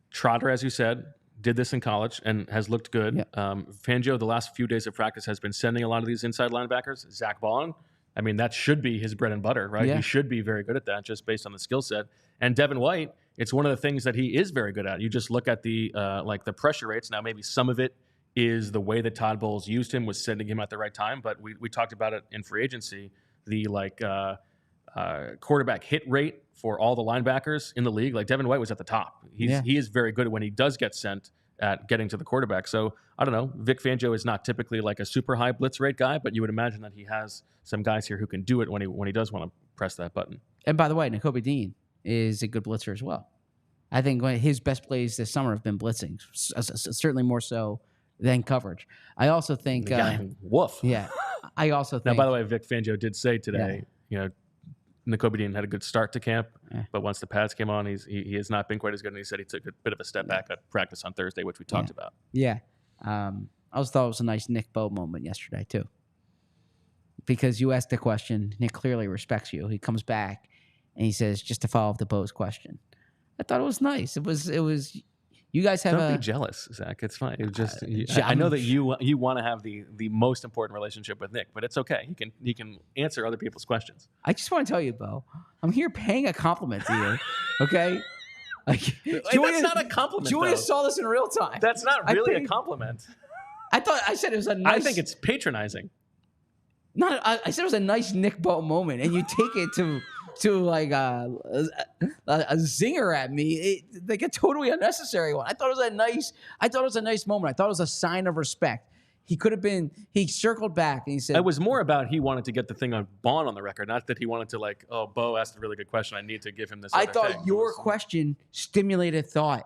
Trotter, as you said, did this in college and has looked good. Yeah. Fangio, the last few days of practice, has been sending a lot of these inside linebackers. Zach Bond I mean, that should be his bread and butter, right? Yeah. He should be very good at that just based on the skill set. And Devin White, it's one of the things that he is very good at. You just look at the the pressure rates. Now, maybe some of it is the way that Todd Bowles used him, was sending him at the right time. But we talked about it in free agency, the quarterback hit rate for all the linebackers in the league. Like Devin White was at the top. He is very good when he does get sent at getting to the quarterback. So I don't know. Vic Fangio is not typically like a super high blitz rate guy, but you would imagine that he has some guys here who can do it when he does want to press that button. And by the way, Nakobe Dean is a good blitzer as well. I think one of his best plays this summer have been blitzing, certainly more so than coverage. I also think woof. Yeah. I also think. Now, by the way, Vic Fangio did say today, Nakobe Dean had a good start to camp, but once the pads came on, he has not been quite as good. And he said he took a bit of a step back at practice on Thursday, which we talked about. Yeah. I also thought it was a nice Nick Bo moment yesterday, too. Because you asked the question, Nick clearly respects you. He comes back and he says, just to follow up the Bo's question. I thought it was nice. It was. You guys have Don't be jealous, Zach. It's fine. It's just I know that you want to have the most important relationship with Nick, but it's okay. He can answer other people's questions. I just want to tell you, Bo, I'm here paying a compliment to you. Okay. That's not a compliment. Julia saw this in real time. That's not really a compliment. I said it was a nice. I think it's patronizing. I said it was a nice Nick Bo moment, and you take it to like a zinger at me, like a totally unnecessary one. I thought it was a nice moment. I thought it was a sign of respect. He circled back and he said, it was more about he wanted to get the thing on Bond on the record, not that he wanted to Bo asked a really good question. I need to give him this. I thought your question stimulated thought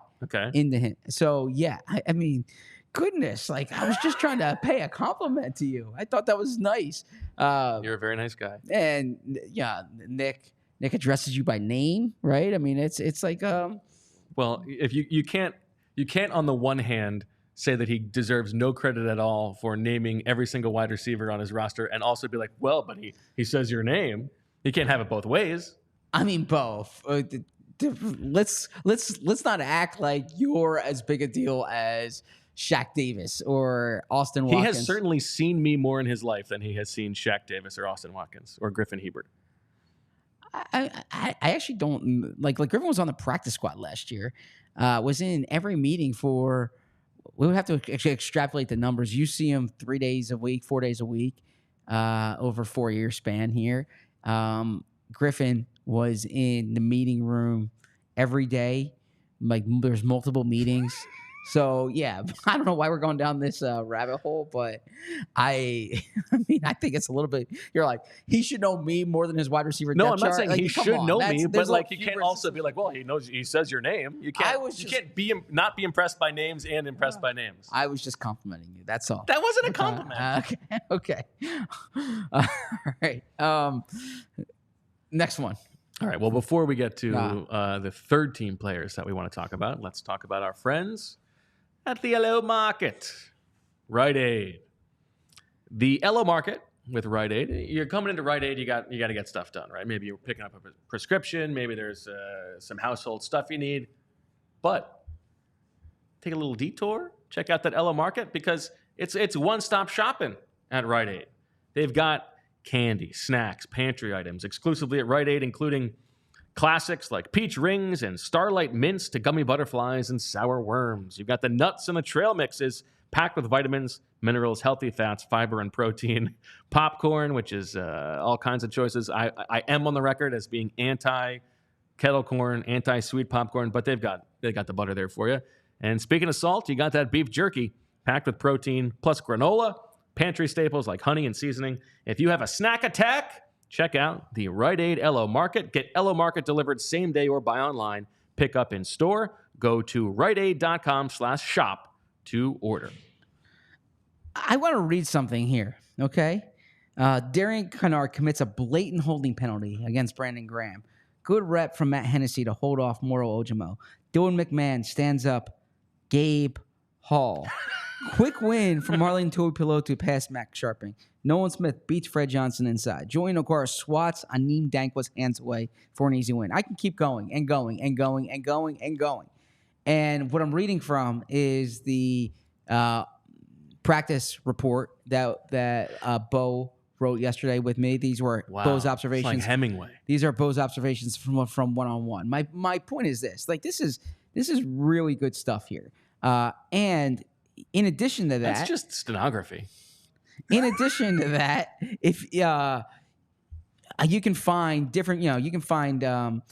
into him. So yeah, I mean, goodness, I was just trying to pay a compliment to you. I thought that was nice. You're a very nice guy. And yeah, Nick addresses you by name, right? I mean, it's like well, if you can't on the one hand say that he deserves no credit at all for naming every single wide receiver on his roster, and also be like, well, but he says your name. He can't have it both ways. I mean, both. Let's not act like you're as big a deal as Shaq Davis or Austin Watkins. He has certainly seen me more in his life than he has seen Shaq Davis or Austin Watkins or Griffin Hebert. I actually don't like Griffin was on the practice squad last year. Was in every meeting for. We would have to extrapolate the numbers. You see him 3 days a week, 4 days a week, over 4 year span here. Griffin was in the meeting room every day. Like there's multiple meetings. So yeah, I don't know why we're going down this rabbit hole, but I mean, I think it's a little bit. You're like, he should know me more than his wide receiver. No, I'm not saying he should know me, but you can't hubris. Also be like, well, he says your name. You can't. You can't not be impressed by names and impressed by names. I was just complimenting you. That's all. That wasn't a compliment. Okay. All right. Next one. All right. Well, before we get to the third team players that we want to talk about, let's talk about our friends at the LO Market, Rite Aid. The LO Market with Rite Aid. You're coming into Rite Aid, you got to get stuff done, right? Maybe you're picking up a prescription. Maybe there's some household stuff you need. But take a little detour. Check out that LO Market because it's one-stop shopping at Rite Aid. They've got candy, snacks, pantry items exclusively at Rite Aid, including classics like peach rings and starlight mints to gummy butterflies and sour worms. You've got the nuts and the trail mixes packed with vitamins, minerals, healthy fats, fiber, and protein. Popcorn, which is all kinds of choices. I am on the record as being anti-kettle corn, anti-sweet popcorn, but they got the butter there for you. And speaking of salt, you got that beef jerky packed with protein, plus granola, pantry staples like honey and seasoning. If you have a snack attack, check out the Rite Aid LO Market. Get LO Market delivered same day or buy online. Pick up in store. Go to riteaid.com/shop to order. I want to read something here, okay? Darian Kennard commits a blatant holding penalty against Brandon Graham. Good rep from Matt Hennessy to hold off Moro Ojomo. Dylan McMahon stands up Gabe Hall. Quick win from Marlon Tuipulotu past Max Sharping. Nolan Smith beats Fred Johnson inside. Julian Okwara swats Aneem Dankwa's hands away for an easy win. I can keep going and going and going and going and going. And what I'm reading from is the practice report that Bo wrote yesterday with me. These were Bo's It's observations. like Hemingway. These are Bo's observations from one-on-one. My point is this: like this is really good stuff here. And in addition to that, That's just stenography. In addition to that, if you can find different, you can find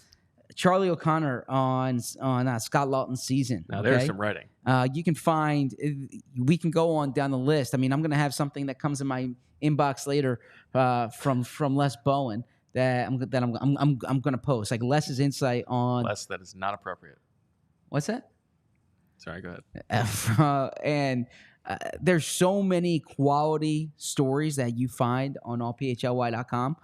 Charlie O'Connor on Scott Lawton's season. Now there's some writing. You can find. We can go on down the list. I mean, I'm going to have something that comes in my inbox later from Les Bowen that I'm going to post, like Les's insight on. Les, that is not appropriate. What's that? Sorry, go ahead. And there's so many quality stories that you find on allphly.com,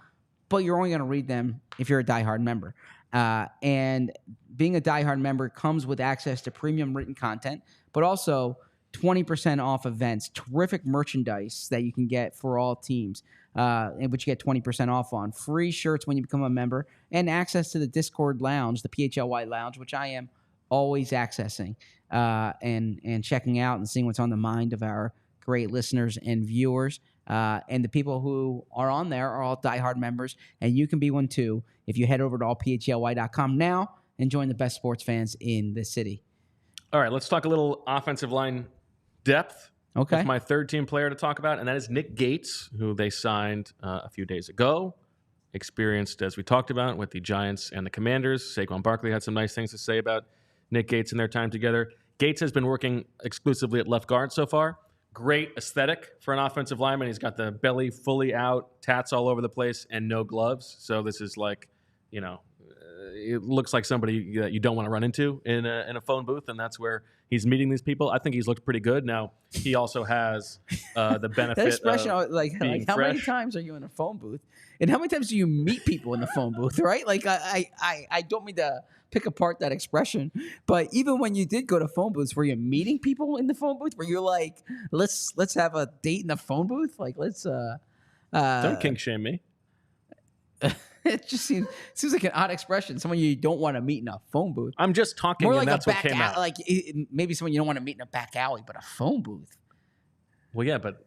but you're only going to read them if you're a diehard member. And being a diehard member comes with access to premium written content, but also 20% off events, terrific merchandise that you can get for all teams, which you get 20% off on, free shirts when you become a member, and access to the Discord lounge, the PHLY lounge, which I am always accessing and checking out and seeing what's on the mind of our great listeners and viewers. And the people who are on there are all diehard members, and you can be one too if you head over to allphly.com now and join the best sports fans in the city. All right, let's talk a little offensive line depth. Okay. That's my third team player to talk about, and that is Nick Gates, who they signed a few days ago. Experienced, as we talked about, with the Giants and the Commanders. Saquon Barkley had some nice things to say about Nick Gates in their time together. Gates has been working exclusively at left guard so far. Great aesthetic for an offensive lineman. He's got the belly fully out, tats all over the place, and no gloves. So this is like, it looks like somebody that you don't want to run into in a phone booth, and that's where he's meeting these people. I think he's looked pretty good. Now, he also has the benefit that expression, of like how fresh. many times are you in a phone booth? And how many times do you meet people in the phone booth, right? Like, I don't mean to pick apart that expression, but even when you did go to phone booths, were you meeting people in the phone booth? Were you like, let's have a date in the phone booth? Like, let's don't kink shame me. It just seems like an odd expression. Someone you don't want to meet in a phone booth. I'm just talking, more and like that's a what back came out. Like maybe someone you don't want to meet in a back alley, but a phone booth. Well, yeah, but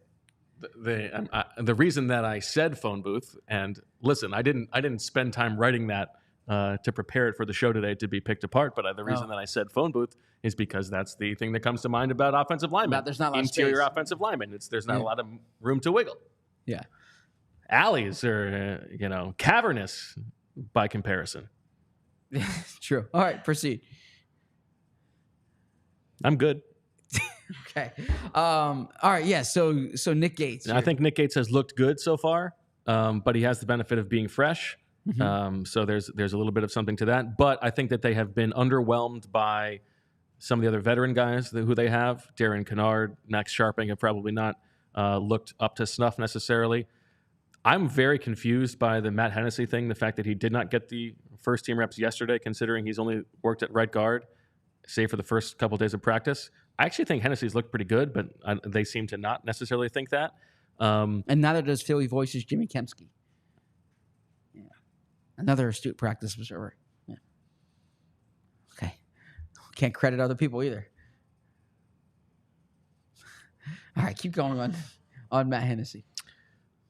the reason that I said phone booth, and listen, I didn't spend time writing that to prepare it for the show today to be picked apart. But the reason that I said phone booth is because that's the thing that comes to mind about offensive linemen. There's not a lot of interior space. offensive linemen. There's not a lot of room to wiggle. Yeah, alleys are cavernous by comparison. True. All right, proceed. I'm good. Okay. All right. Yeah. So Nick Gates. I think Nick Gates has looked good so far, but he has the benefit of being fresh. Mm-hmm. So there's a little bit of something to that. But I think that they have been underwhelmed by some of the other veteran guys who they have. Darren Kennard, Max Sharping have probably not looked up to snuff necessarily. I'm very confused by the Matt Hennessy thing, the fact that he did not get the first team reps yesterday, considering he's only worked at right guard, save for the first couple of days of practice. I actually think Hennessy's looked pretty good, but they seem to not necessarily think that. And neither does Philly Voice's Jimmy Kempski. Yeah. Another astute practice observer. Yeah. Okay. Can't credit other people either. All right, keep going on Matt Hennessy.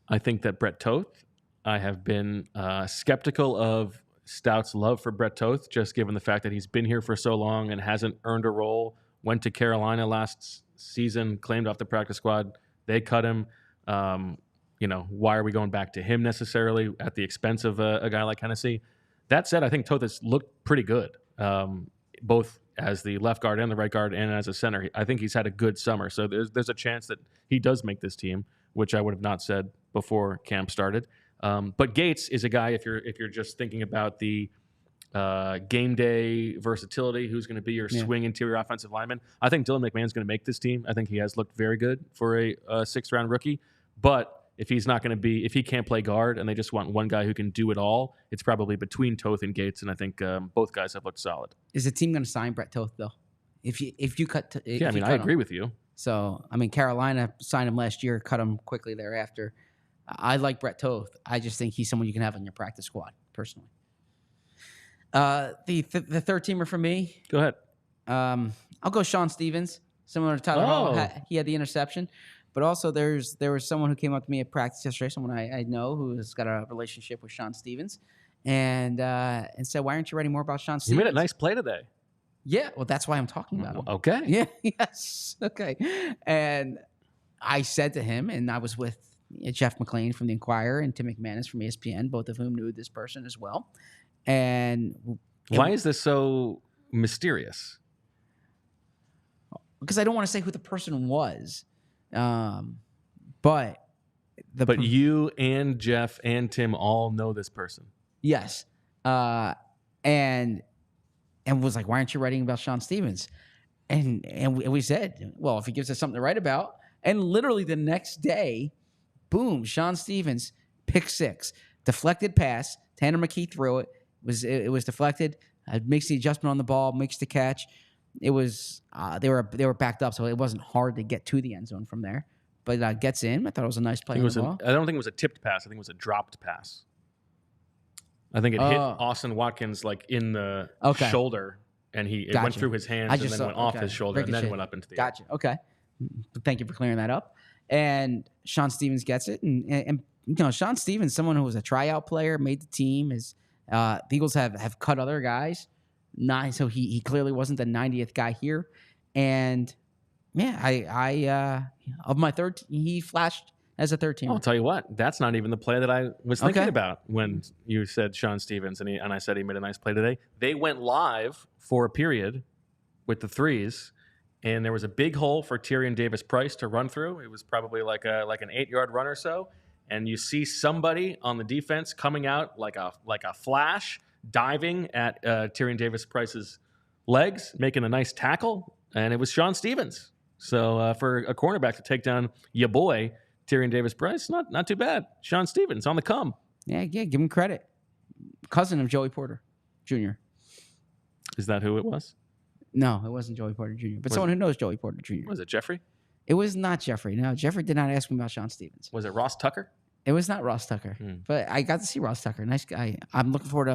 I think that Brett Toth, I have been skeptical of Stout's love for Brett Toth, just given the fact that he's been here for so long and hasn't earned a role. Went to Carolina last season, claimed off the practice squad. They cut him. Why are we going back to him necessarily at the expense of a guy like Hennessy? That said, I think Toth has looked pretty good, both as the left guard and the right guard and as a center. I think he's had a good summer. So there's a chance that he does make this team, which I would have not said before camp started. But Gates is a guy, if you're just thinking about the game day versatility, who's going to be your swing interior offensive lineman. I think Dylan McMahon's going to make this team. I think he has looked very good for a sixth-round rookie. But if he's not going to be, if he can't play guard and they just want one guy who can do it all, it's probably between Toth and Gates, and I think both guys have looked solid. Is the team going to sign Brett Toth though? If you cut, I agree with you. So Carolina signed him last year, cut him quickly thereafter. I like Brett Toth. I just think he's someone you can have on your practice squad personally. The third teamer for me. Go ahead. I'll go Sean Stevens. Similar to Tyler Hall. He had the interception. But also there was someone who came up to me at practice yesterday, someone I know who has got a relationship with Sean Stevens, and said, "Why aren't you writing more about Sean Stevens?" He made a nice play today. Yeah, well, that's why I'm talking about him. Okay. Yeah, yes. Okay. And I said to him, and I was with Jeff McLean from the Inquirer and Tim McManus from ESPN, both of whom knew this person as well. And why is this so mysterious? Because I don't want to say who the person was. But you and Jeff and Tim all know this person. Yes. And was like, "Why aren't you writing about Sean Stevens?" And we said, well, if he gives us something to write about. And literally the next day, boom, Sean Stevens, pick 6, deflected pass. Tanner McKee threw it. It was deflected. Makes the adjustment on the ball, makes the catch. It was they were backed up, so it wasn't hard to get to the end zone from there. But gets in. I thought it was a nice play. I don't think it was a tipped pass. I think it was a dropped pass. I think it hit Austin Watkins like in the shoulder, and it went through his hands and then went off his shoulder and then went up into the air. Gotcha. Okay. Thank you for clearing that up. And Sean Stevens gets it. And Sean Stevens, someone who was a tryout player, made the team. The Eagles have cut other guys. So he clearly wasn't the 90th guy here. And yeah, of my third, he flashed as a third teamer. I'll tell you what, that's not even the play that I was thinking about when you said Sean Stevens and I said he made a nice play today. They went live for a period with the 3s, and there was a big hole for Tyrion Davis-Price to run through. It was probably like an 8-yard run or so, and you see somebody on the defense coming out like a flash, diving at Tyrion Davis-Price's legs, making a nice tackle, and it was Sean Stevens. So for a cornerback to take down your boy Tyrion Davis-Price, not too bad. Sean Stevens on the come. Yeah, give him credit. Cousin of Joey Porter Jr. Is that who it was? No, it wasn't Joey Porter Jr., but someone who knows Joey Porter Jr. Was it Jeffrey? It was not Jeffrey. No, Jeffrey did not ask me about Sean Stevens. Was it Ross Tucker? It was not Ross Tucker, but I got to see Ross Tucker. Nice guy. I'm looking forward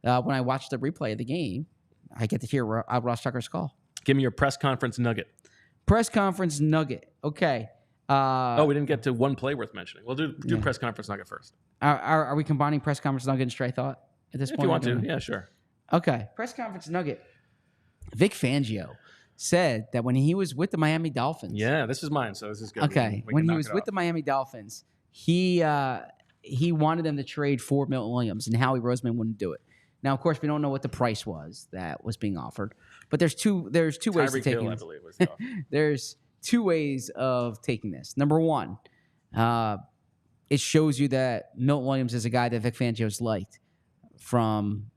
to when I watch the replay of the game, I get to hear Ross Tucker's call. Give me your press conference nugget. Press conference nugget. Okay. We didn't get to one play worth mentioning. We'll do press conference nugget first. Are we combining press conference nugget and stray thought at this point? If you want to, yeah, sure. Okay. Press conference nugget. Vic Fangio said that when he was with the Miami Dolphins. Yeah, this is mine, so this is good. Okay. When he was with the Miami Dolphins, he wanted them to trade for Milton Williams, and Howie Roseman wouldn't do it. Now, of course, we don't know what the price was that was being offered, but there's two ways to take it. I believe was the offer. There's 2 ways of taking this. Number one, it shows you that Milton Williams is a guy that Vic Fangio's liked from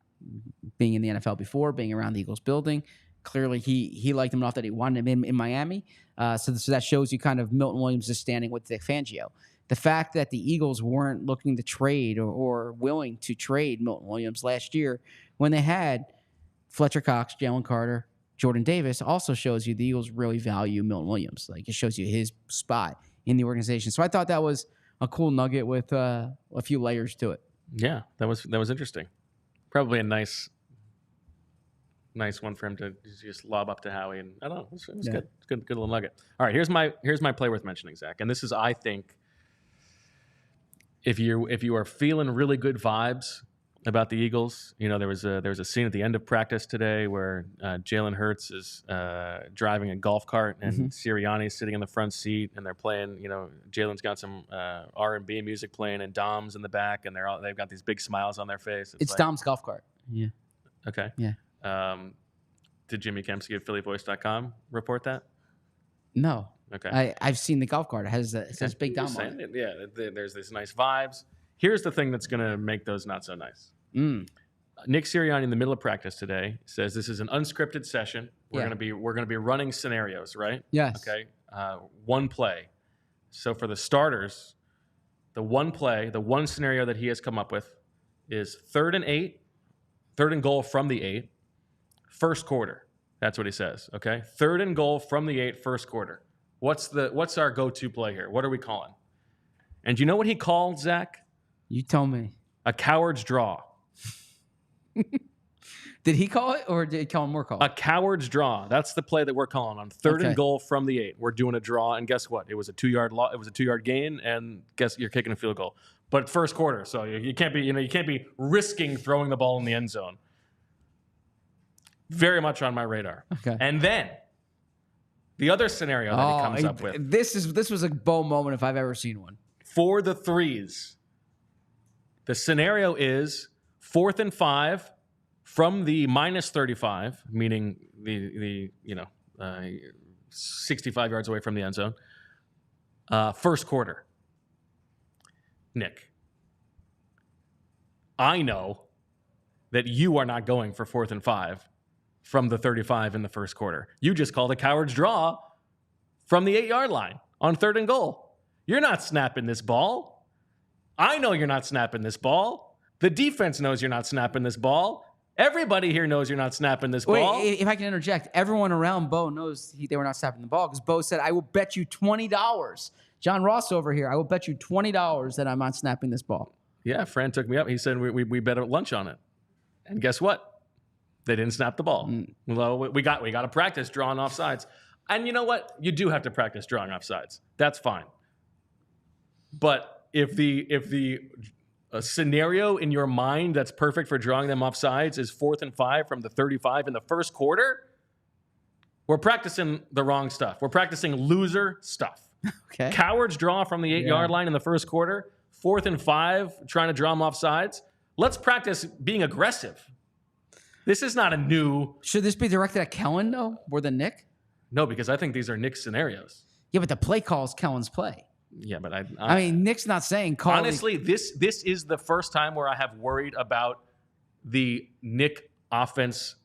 being in the NFL before, being around the Eagles building. Clearly, he liked him enough that he wanted him in Miami. So that shows you kind of Milton Williams' standing with Vic Fangio. The fact that the Eagles weren't looking to trade or willing to trade Milton Williams last year when they had Fletcher Cox, Jalen Carter, Jordan Davis also shows you the Eagles really value Milton Williams. Like, it shows you his spot in the organization. So I thought that was a cool nugget with a few layers to it. Yeah, that was interesting. Probably a nice one for him to just lob up to Howie, and I don't know, it was good. It's good little nugget. All right, here's my play worth mentioning, Zach, and this is, I think, if you are feeling really good vibes about the Eagles, there was a scene at the end of practice today where Jalen Hurts is driving a golf cart and Sirianni's sitting in the front seat, and they're playing. Jalen's got some R&B music playing and Dom's in the back, and they've got these big smiles on their face. It's like, Dom's golf cart. Yeah. Okay. Yeah. Did Jimmy Kempsky of PHLYvoice.com report that? No. Okay. I've seen the golf cart. It says Big Dom on it. Yeah, there's this nice vibes. Here's the thing that's going to make those not so nice. Nick Sirianni in the middle of practice today says this is an unscripted session. We're going to be running scenarios, right? Yes. Okay. One play. So for the starters, the one scenario that he has come up with is 3rd and 8, 3rd and goal from the 8, first quarter. That's what he says. Okay. 3rd and goal from the 8, first quarter. What's our go-to play here? What are we calling? And do you know what he called, Zach? You tell me. A coward's draw. Did he call it, or did Kellen Moore call A it? coward's draw. That's the play that we're calling on third and goal from the 8. We're doing a draw, and guess what? It was a 2-yard it was a 2-yard gain, and guess you're kicking a field goal. But first quarter, so you can't be risking throwing the ball in the end zone. Very much on my radar. Okay. And then the other scenario that he comes up with. This was a Bo moment if I've ever seen one. For the 3s, the scenario is 4th and 5 from the minus 35, meaning the 65 yards away from the end zone. First quarter. Nick, I know that you are not going for 4th and 5 from the 35 in the first quarter. You just called a coward's draw from the 8-yard line on third and goal. You're not snapping this ball. I know you're not snapping this ball. The defense knows you're not snapping this ball. Everybody here knows you're not snapping this ball. Wait, if I can interject, everyone around Bo knows they were not snapping the ball because Bo said, I will bet you $20. John Ross over here, I will bet you $20 that I'm not snapping this ball. Yeah, Fran took me up. He said we bet at lunch on it. And guess what? They didn't snap the ball. Well, we got to practice drawing offsides. And you know what? You do have to practice drawing offsides. That's fine. But if the scenario in your mind that's perfect for drawing them offsides is 4th and 5 from the 35 in the first quarter, we're practicing the wrong stuff. We're practicing loser stuff. Okay. Cowards draw from the 8-yard line in the first quarter. 4th and 5, trying to draw them off sides. Let's practice being aggressive. This is not a new... Should this be directed at Kellen, though, more than Nick? No, because I think these are Nick's scenarios. Yeah, but the play call is Kellen's play. Yeah, but I mean, Nick's not saying call... Honestly, this is the first time where I have worried about the Nick offense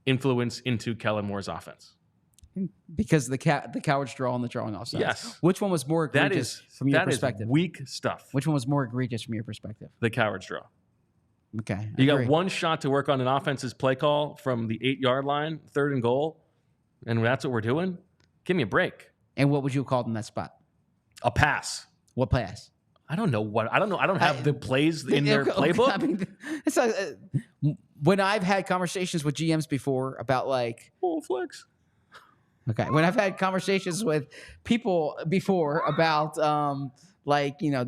influence into Kellen Moore's offense. Because the coward's draw and the drawing offsides. Yes. Which one was more egregious from your perspective? That is weak stuff. Which one was more egregious from your perspective? The coward's draw. Okay. You got one shot to work on an offense's play call from the 8-yard line, third and goal, and that's what we're doing? Give me a break. And what would you have called in that spot? A pass. What pass? I don't know. I don't have the plays in their playbook. I mean, it's when I've had conversations with GMs before about like... Oh, flex. Okay. When I've had conversations with people before about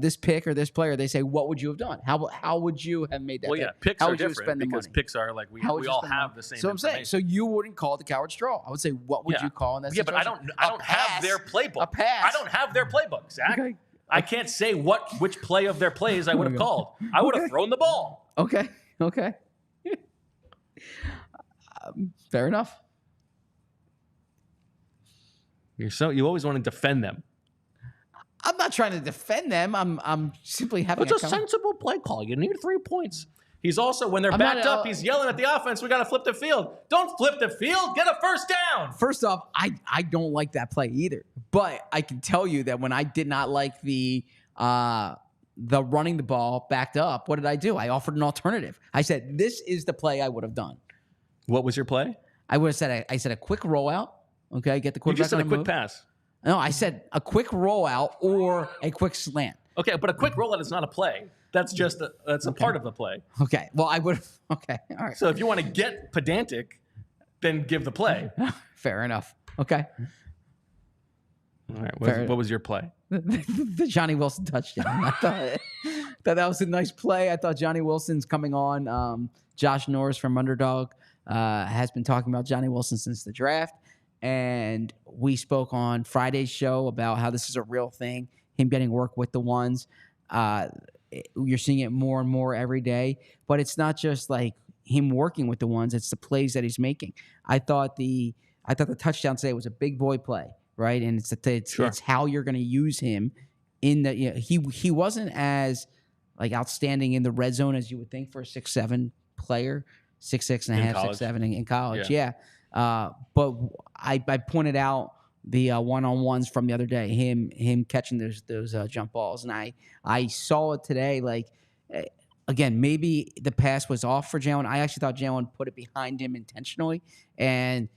this pick or this player, they say, "What would you have done? How would you have made that?" Well, yeah, picks are different because picks are like we all have the same. So I'm saying, so you wouldn't call the coward's draw. I would say, what would you call in that situation? Yeah, but I don't have their playbook. A pass. I don't have their playbook, Zach. Okay. I can't say which play of their plays I would have called. I would have thrown the ball. Okay. Fair enough. You always want to defend them. I'm not trying to defend them. I'm simply having a sensible play call. You need 3 points. He's also, when they're backed up, he's yelling at the offense, we got to flip the field. Don't flip the field. Get a first down. First off, I don't like that play either. But I can tell you that when I did not like the running the ball backed up, what did I do? I offered an alternative. I said, this is the play I would have done. What was your play? I would have said, I said a quick rollout. Okay, get the quarterback. You just said on a quick move. pass. No, I said a quick rollout or a quick slant. Okay, but a quick rollout is not a play. That's just a part of the play. Okay, well, I would. Okay, all right. So if you want to get pedantic, then give the play. Fair enough. Okay. All right. What was your play? The Johnny Wilson touchdown. I thought that was a nice play. I thought Johnny Wilson's coming on. Josh Norris from Underdog has been talking about Johnny Wilson since the draft. And we spoke on Friday's show about how this is a real thing, him getting work with the ones. You're seeing it more and more every day. But it's not just like him working with the ones, it's the plays that he's making. I thought the touchdown today was a big boy play, right? And it's how you're going to use him in the he wasn't as like outstanding in the red zone as you would think for a 6'7" player, 6'6" and a half, 6'7" in college. Yeah. But I pointed out the one-on-ones from the other day, him catching those jump balls, and I saw it today. Like again, maybe the pass was off for Jalen. I actually thought Jalen put it behind him intentionally, and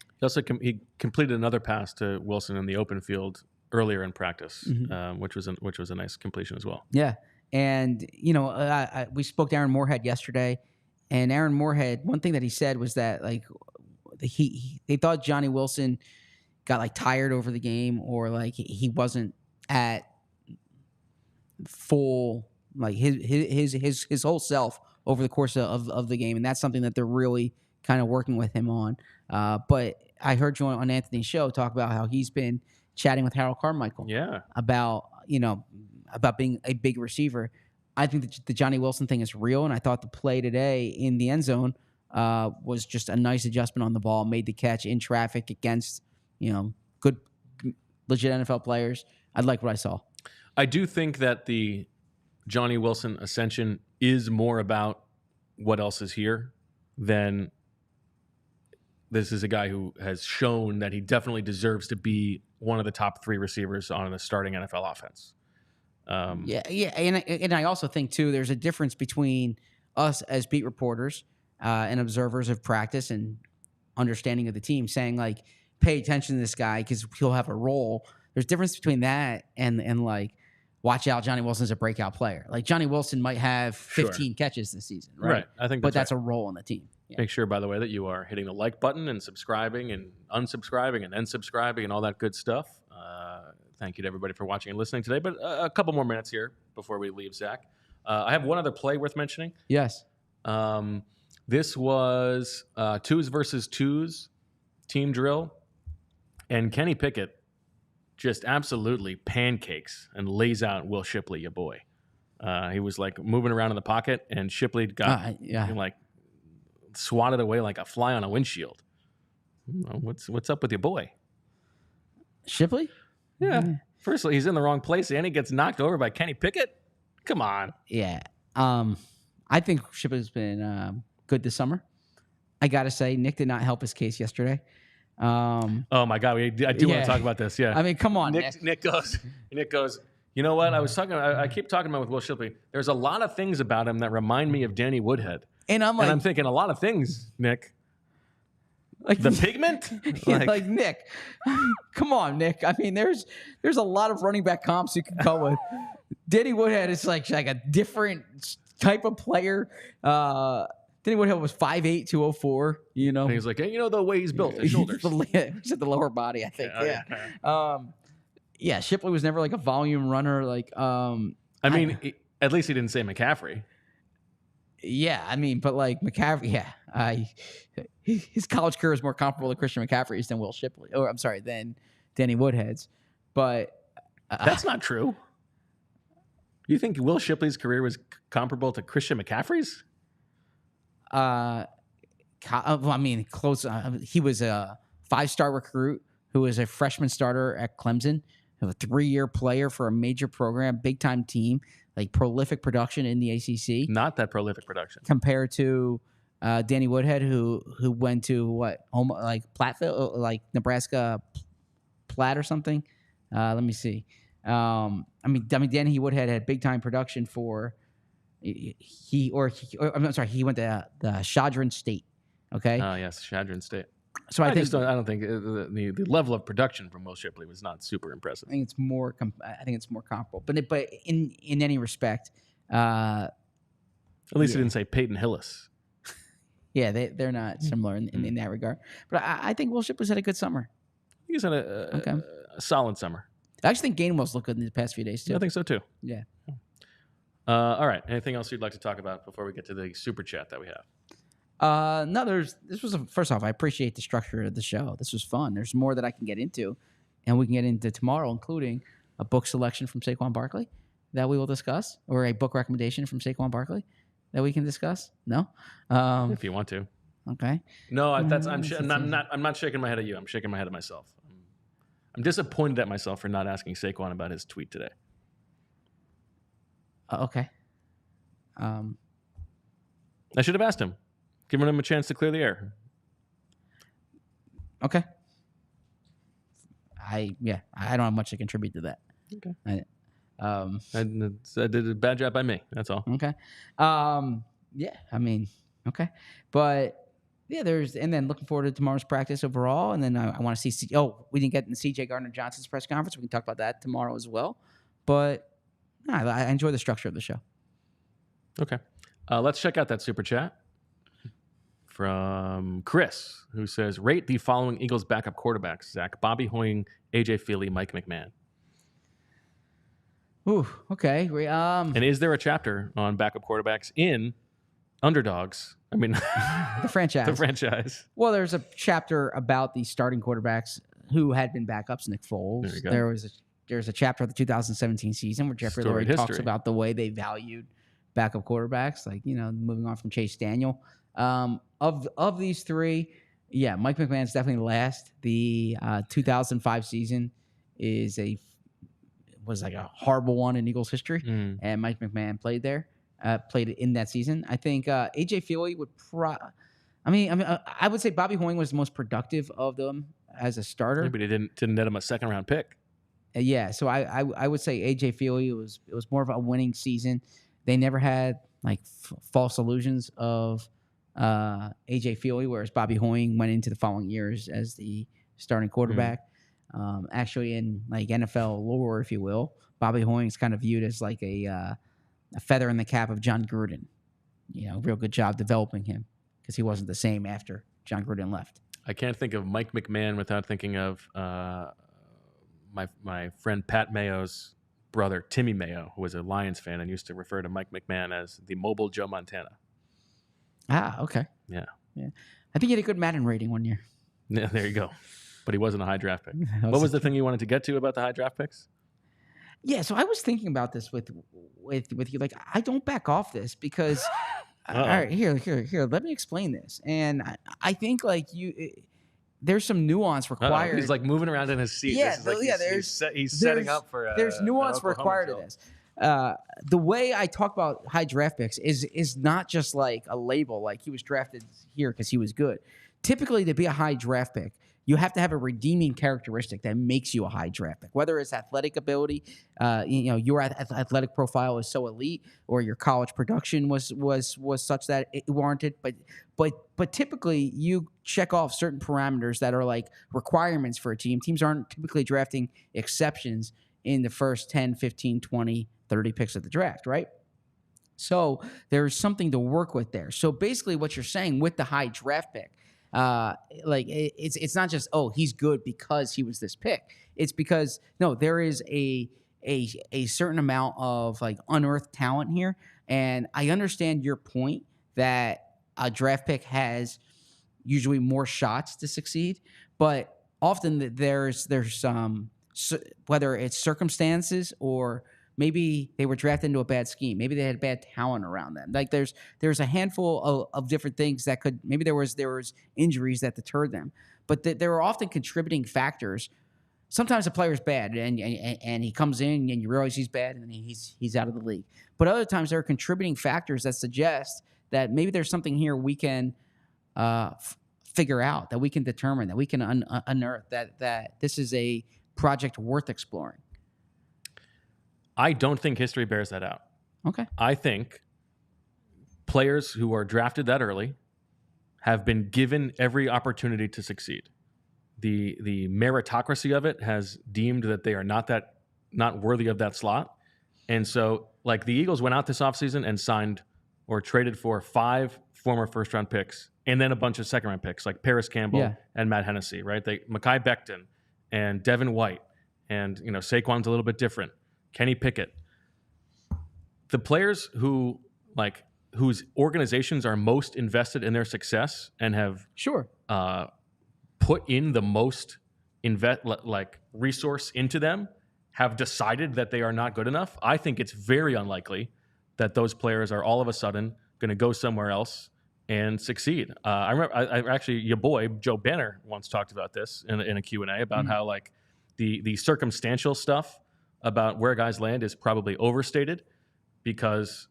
he completed another pass to Wilson in the open field earlier in practice, which was a nice completion as well. Yeah, and we spoke to Aaron Moorhead yesterday. And Aaron Moorhead, one thing that he said was that like they thought Johnny Wilson got like tired over the game, or like he wasn't at full like his whole self over the course of the game, and that's something that they're really kind of working with him on. But I heard you on Anthony's show talk about how he's been chatting with Harold Carmichael about being a big receiver. I think that the Johnny Wilson thing is real, and I thought the play today in the end zone was just a nice adjustment on the ball, made the catch in traffic against good, legit NFL players. I like what I saw. I do think that the Johnny Wilson ascension is more about what else is here than this is a guy who has shown that he definitely deserves to be one of the top 3 receivers on a starting NFL offense. And I also think too, there's a difference between us as beat reporters and observers of practice and understanding of the team, saying like, pay attention to this guy because he'll have a role. There's a difference between that and like, watch out, Johnny Wilson's a breakout player. Like Johnny Wilson might have 15 catches this season, right? I think, that's a role on the team. Yeah. Make sure, by the way, that you are hitting the like button and subscribing and unsubscribing and then subscribing and all that good stuff. Thank you to everybody for watching and listening today. But a couple more minutes here before we leave, Zach. I have one other play worth mentioning. Yes. This was 2s versus 2s team drill, and Kenny Pickett just absolutely pancakes and lays out Will Shipley, your boy. He was like moving around in the pocket, and Shipley got like swatted away like a fly on a windshield. What's up with your boy? Shipley? Yeah. Firstly, he's in the wrong place, and he gets knocked over by Kenny Pickett. Come on. Yeah. I think Shipley's been good this summer. I got to say, Nick did not help his case yesterday. Oh my God, I do want to talk about this. Yeah, I mean, come on, Nick goes. You know what? I keep talking about with Will Shipley. There's a lot of things about him that remind me of Danny Woodhead, and I'm thinking a lot of things, Nick. Like the pigment, like Nick. Come on, Nick. I mean, there's a lot of running back comps you can go with. Danny Woodhead is like a different type of player. Danny Woodhead was 5'8", 204, And he's like, hey, the way he's built, his shoulders. He's at the lower body, I think. Yeah. Shipley was never like a volume runner. Like, at least he didn't say McCaffrey. Yeah, I mean, but like McCaffrey, his college career is more comparable to Christian McCaffrey's than Will Shipley. Or I'm sorry, than Danny Woodhead's. But that's not true. You think Will Shipley's career was comparable to Christian McCaffrey's? Close. He was a 5-star recruit who was a freshman starter at Clemson, a 3-year player for a major program, big-time team, like prolific production in the ACC. Not that prolific production. Compared to Danny Woodhead, who went to Platteville, like Nebraska Platte or something. Let me see. Danny Woodhead had big-time production for... He went to the Shadron State. Okay. Oh yes, Shadron State. So I don't think the level of production from Will Shipley was not super impressive. I think it's more comparable. But in any respect, at least he didn't say Peyton Hillis. Yeah, they're not similar in that regard. But I think Will Shipley's had a good summer. He's had a solid summer. I actually think Gainwell's looked good in the past few days too. I think so too. Yeah. All right. Anything else you'd like to talk about before we get to the super chat that we have? No, first off, I appreciate the structure of the show. This was fun. There's more that I can get into, and we can get into tomorrow, including a book selection from Saquon Barkley that we will discuss, or a book recommendation from Saquon Barkley that we can discuss. No, if you want to. Okay. No, I'm not shaking my head at you. I'm shaking my head at myself. I'm disappointed at myself for not asking Saquon about his tweet today. Okay. I should have asked him. Giving him a chance to clear the air. Okay. I don't have much to contribute to that. Okay. I did a bad job by me. That's all. Okay. Okay. But and then looking forward to tomorrow's practice overall. And then I want to see, we didn't get in CJ Gardner-Johnson's press conference. We can talk about that tomorrow as well. But I enjoy the structure of the show. Okay. Let's check out that super chat. from Chris, who says, rate the following Eagles backup quarterbacks, Zach: Bobby Hoying, AJ Feely, Mike McMahon. Ooh, okay. And is there a chapter on backup quarterbacks in Underdogs? I mean, the franchise. The franchise. Well, there's a chapter about the starting quarterbacks who had been backups. Nick Foles. There you go. There's a chapter of the 2017 season where Jeffrey Storied Lurie talks history. about the way they valued backup quarterbacks, like, you know, moving on from Chase Daniel. Of these three, yeah, Mike McMahon's definitely last. The 2005 season was like a horrible one in Eagles history, and Mike McMahon played in that season. I think AJ Feely would I would say Bobby Hoying was the most productive of them as a starter. Maybe they didn't net him a second round pick. Yeah, so I would say AJ Feely it was more of a winning season. They never had like false illusions of AJ Feely, whereas Bobby Hoying went into the following years as the starting quarterback. Actually, in like NFL lore, if you will, Bobby Hoying's kind of viewed as like a feather in the cap of John Gruden. You know, real good job developing him because he wasn't the same after John Gruden left. I can't think of Mike McMahon without thinking of my friend Pat Mayo's brother, Timmy Mayo, who was a Lions fan and used to refer to Mike McMahon as the mobile Joe Montana. Ah, okay. Yeah. I think he had a good Madden rating one year. Yeah, there you go. But he wasn't a high draft pick. What was the thing you wanted to get to about the high draft picks? Yeah, so I was thinking about this with you. Like, I don't back off this because, all right, here. Let me explain this. And I think like there's some nuance required. He's like moving around in his seat. Yeah, he's setting up for. There's nuance required to this. The way I talk about high draft picks is not just like a label, like he was drafted here because he was good. Typically, to be a high draft pick, you have to have a redeeming characteristic that makes you a high draft pick, whether it's athletic ability, your athletic profile is so elite, or your college production was such that it warranted. But typically, you check off certain parameters that are like requirements for a team. Teams aren't typically drafting exceptions in the first 10, 15, 20, 30 picks of the draft, right? So there's something to work with there. So basically, what you're saying with the high draft pick. It's not just, oh, he's good because he was this pick. It's because there is a certain amount of like unearthed talent here, and I understand your point that a draft pick has usually more shots to succeed, but often there's whether it's circumstances or maybe they were drafted into a bad scheme. Maybe they had bad talent around them. Like there's a handful of different things that could. Maybe there was injuries that deterred them, but there are often contributing factors. Sometimes a player's bad and he comes in and you realize he's bad and then he's out of the league. But other times there are contributing factors that suggest that maybe there's something here we can figure out, that we can determine, that we can unearth, that this is a project worth exploring. I don't think history bears that out. Okay. I think players who are drafted that early have been given every opportunity to succeed. The meritocracy of it has deemed that they are not worthy of that slot. And so, like, the Eagles went out this offseason and signed or traded for 5 former first-round picks and then a bunch of second-round picks, like Paris Campbell and Matt Hennessy, right? Mekhi Becton and Devin White, and Saquon's a little bit different. Kenny Pickett. The players whose organizations are most invested in their success and have put in the most resource into them have decided that they are not good enough. I think it's very unlikely that those players are all of a sudden going to go somewhere else and succeed. I remember, actually, your boy Joe Banner once talked about this in a Q&A about how like the circumstantial stuff about where guys land is probably overstated, because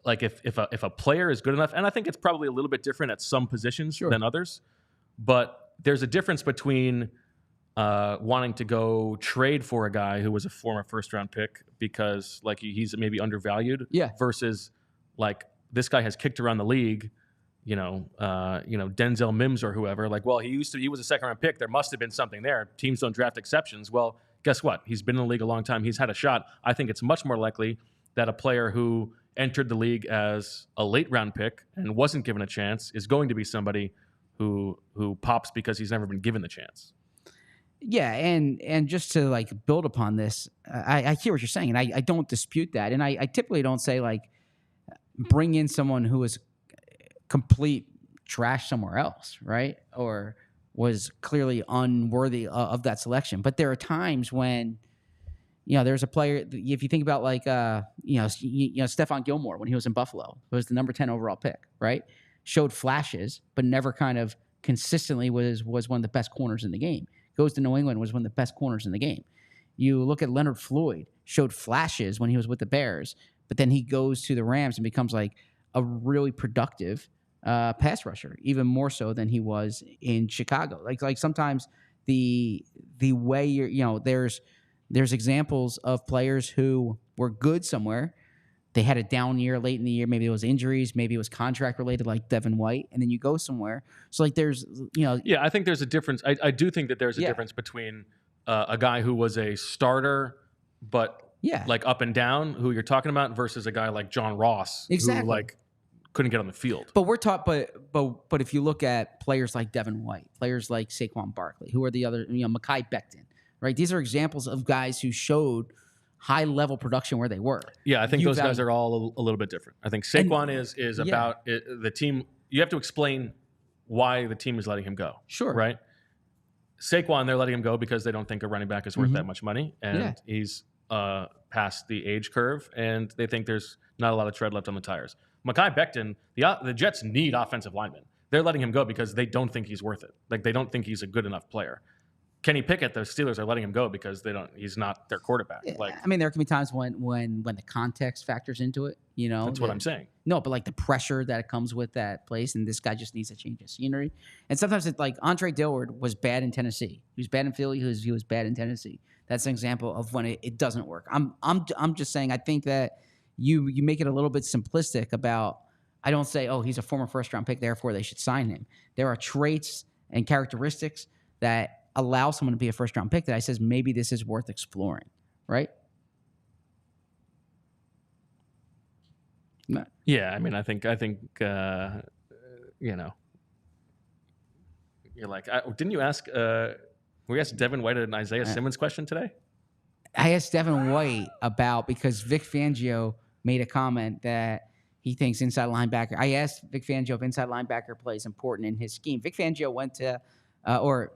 like if a player is good enough, and I think it's probably a little bit different at some positions than others, but there's a difference between wanting to go trade for a guy who was a former first-round pick because like he's maybe undervalued, versus like this guy has kicked around the league, Denzel Mims or whoever. Like, well, he was a second-round pick. There must have been something there. Teams don't draft exceptions. Well, guess what? He's been in the league a long time. He's had a shot. I think it's much more likely that a player who entered the league as a late round pick and wasn't given a chance is going to be somebody who pops because he's never been given the chance. Yeah, and just to like build upon this, I hear what you're saying, and I don't dispute that, and I typically don't say like bring in someone who is complete trash somewhere else, right? Or was clearly unworthy of that selection. But there are times when, there's a player. If you think about like, Stephon Gilmore when he was in Buffalo, was the number 10 overall pick, right? Showed flashes, but never kind of consistently was one of the best corners in the game. Goes to New England, was one of the best corners in the game. You look at Leonard Floyd, showed flashes when he was with the Bears, but then he goes to the Rams and becomes like a really productive pass rusher, even more so than he was in Chicago. Like sometimes the way there's examples of players who were good somewhere. They had a down year late in the year. Maybe it was injuries. Maybe it was contract related, like Devin White. And then you go somewhere. So like there's, Yeah, I think there's a difference. I do think that there's a difference between a guy who was a starter, but like up and down, who you're talking about, versus a guy like John Ross, who like couldn't get on the field. But we're taught, but if you look at players like Devin White, players like Saquon Barkley, who are the other, Mekhi Becton, right? These are examples of guys who showed high level production where they were. Yeah, I think those guys are all a little bit different. I think Saquon is about the team. You have to explain why the team is letting him go. Sure. Right? Saquon, they're letting him go because they don't think a running back is worth that much money. And he's past the age curve, and they think there's not a lot of tread left on the tires. Mekhi Becton, the Jets need offensive linemen. They're letting him go because they don't think he's worth it. Like, they don't think he's a good enough player. Kenny Pickett, the Steelers are letting him go because he's not their quarterback. Like, I mean, there can be times when the context factors into it, That's what I'm saying. No, but like the pressure that comes with that place, and this guy just needs to change his scenery. And sometimes it's like Andre Dillard was bad in Tennessee. He was bad in Philly. He was bad in Tennessee. That's an example of when it doesn't work. I'm just saying, I think that you make it a little bit simplistic about, I don't say, oh, he's a former first-round pick, therefore they should sign him. There are traits and characteristics that allow someone to be a first-round pick that I says maybe this is worth exploring, right? No. Yeah, I mean, I think you're like, didn't you ask? We asked Devin White an Isaiah Simmons question today. I asked Devin White about, because Vic Fangio made a comment that he thinks inside linebacker. I asked Vic Fangio if inside linebacker play is important in his scheme. Vic Fangio went to, or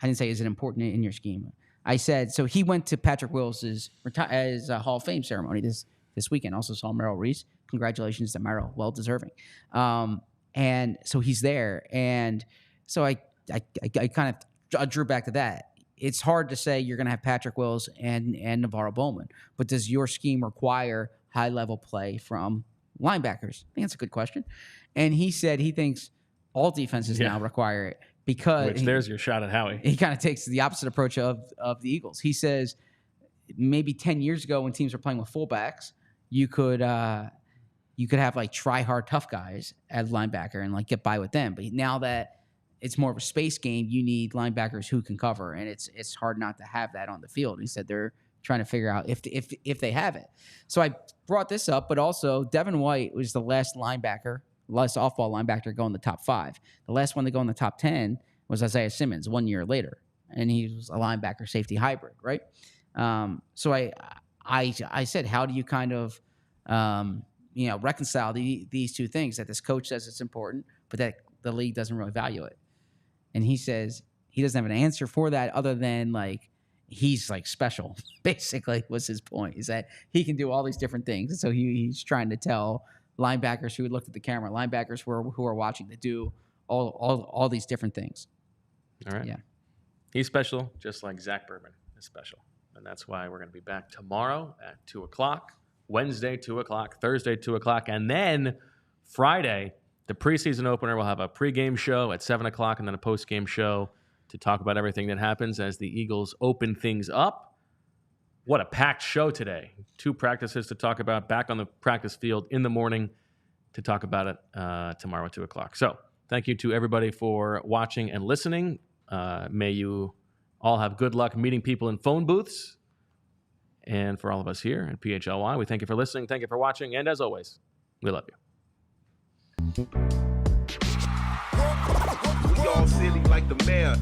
I didn't say is it important in your scheme. I said, so he went to Patrick Wills' Hall of Fame ceremony this weekend. Also saw Merrill Reese. Congratulations to Merrill, well deserving. And so he's there, and so I kind of drew back to that. It's hard to say you're going to have Patrick Wills and Navarro Bowman, but does your scheme require high level play from linebackers? I think that's a good question. And he said he thinks all defenses now require it, because there's your shot at Howie. He kind of takes the opposite approach of the Eagles. He says maybe 10 years ago when teams were playing with fullbacks, you could have like try hard tough guys at linebacker and like get by with them. But now that it's more of a space game, you need linebackers who can cover, and it's hard not to have that on the field. He said they're trying to figure out if they have it. So I brought this up, but also Devin White was the last off-ball linebacker to go in the top 5. The last one to go in the top 10 was Isaiah Simmons 1 year later, and he was a linebacker safety hybrid, right? So I said, how do you kind of reconcile these two things, that this coach says it's important, but that the league doesn't really value it? And he says he doesn't have an answer for that other than like he's like special, basically was his point, is that he can do all these different things. And so he's trying to tell linebackers who looked at the camera, linebackers who are watching, to do all these different things. All right. Yeah. He's special, just like Zach Berman is special. And that's why we're going to be back tomorrow at 2 o'clock, Wednesday, 2 o'clock, Thursday, 2 o'clock, and then Friday, the preseason opener. We'll have a pregame show at 7 o'clock and then a postgame show to talk about everything that happens as the Eagles open things up. What a packed show today. 2 practices to talk about, back on the practice field in the morning to talk about it tomorrow at 2 o'clock. So thank you to everybody for watching and listening. May you all have good luck meeting people in phone booths And for all of us here at PHLY, we thank you for listening. Thank you for watching. And as always, we love you. We all silly like the mayor.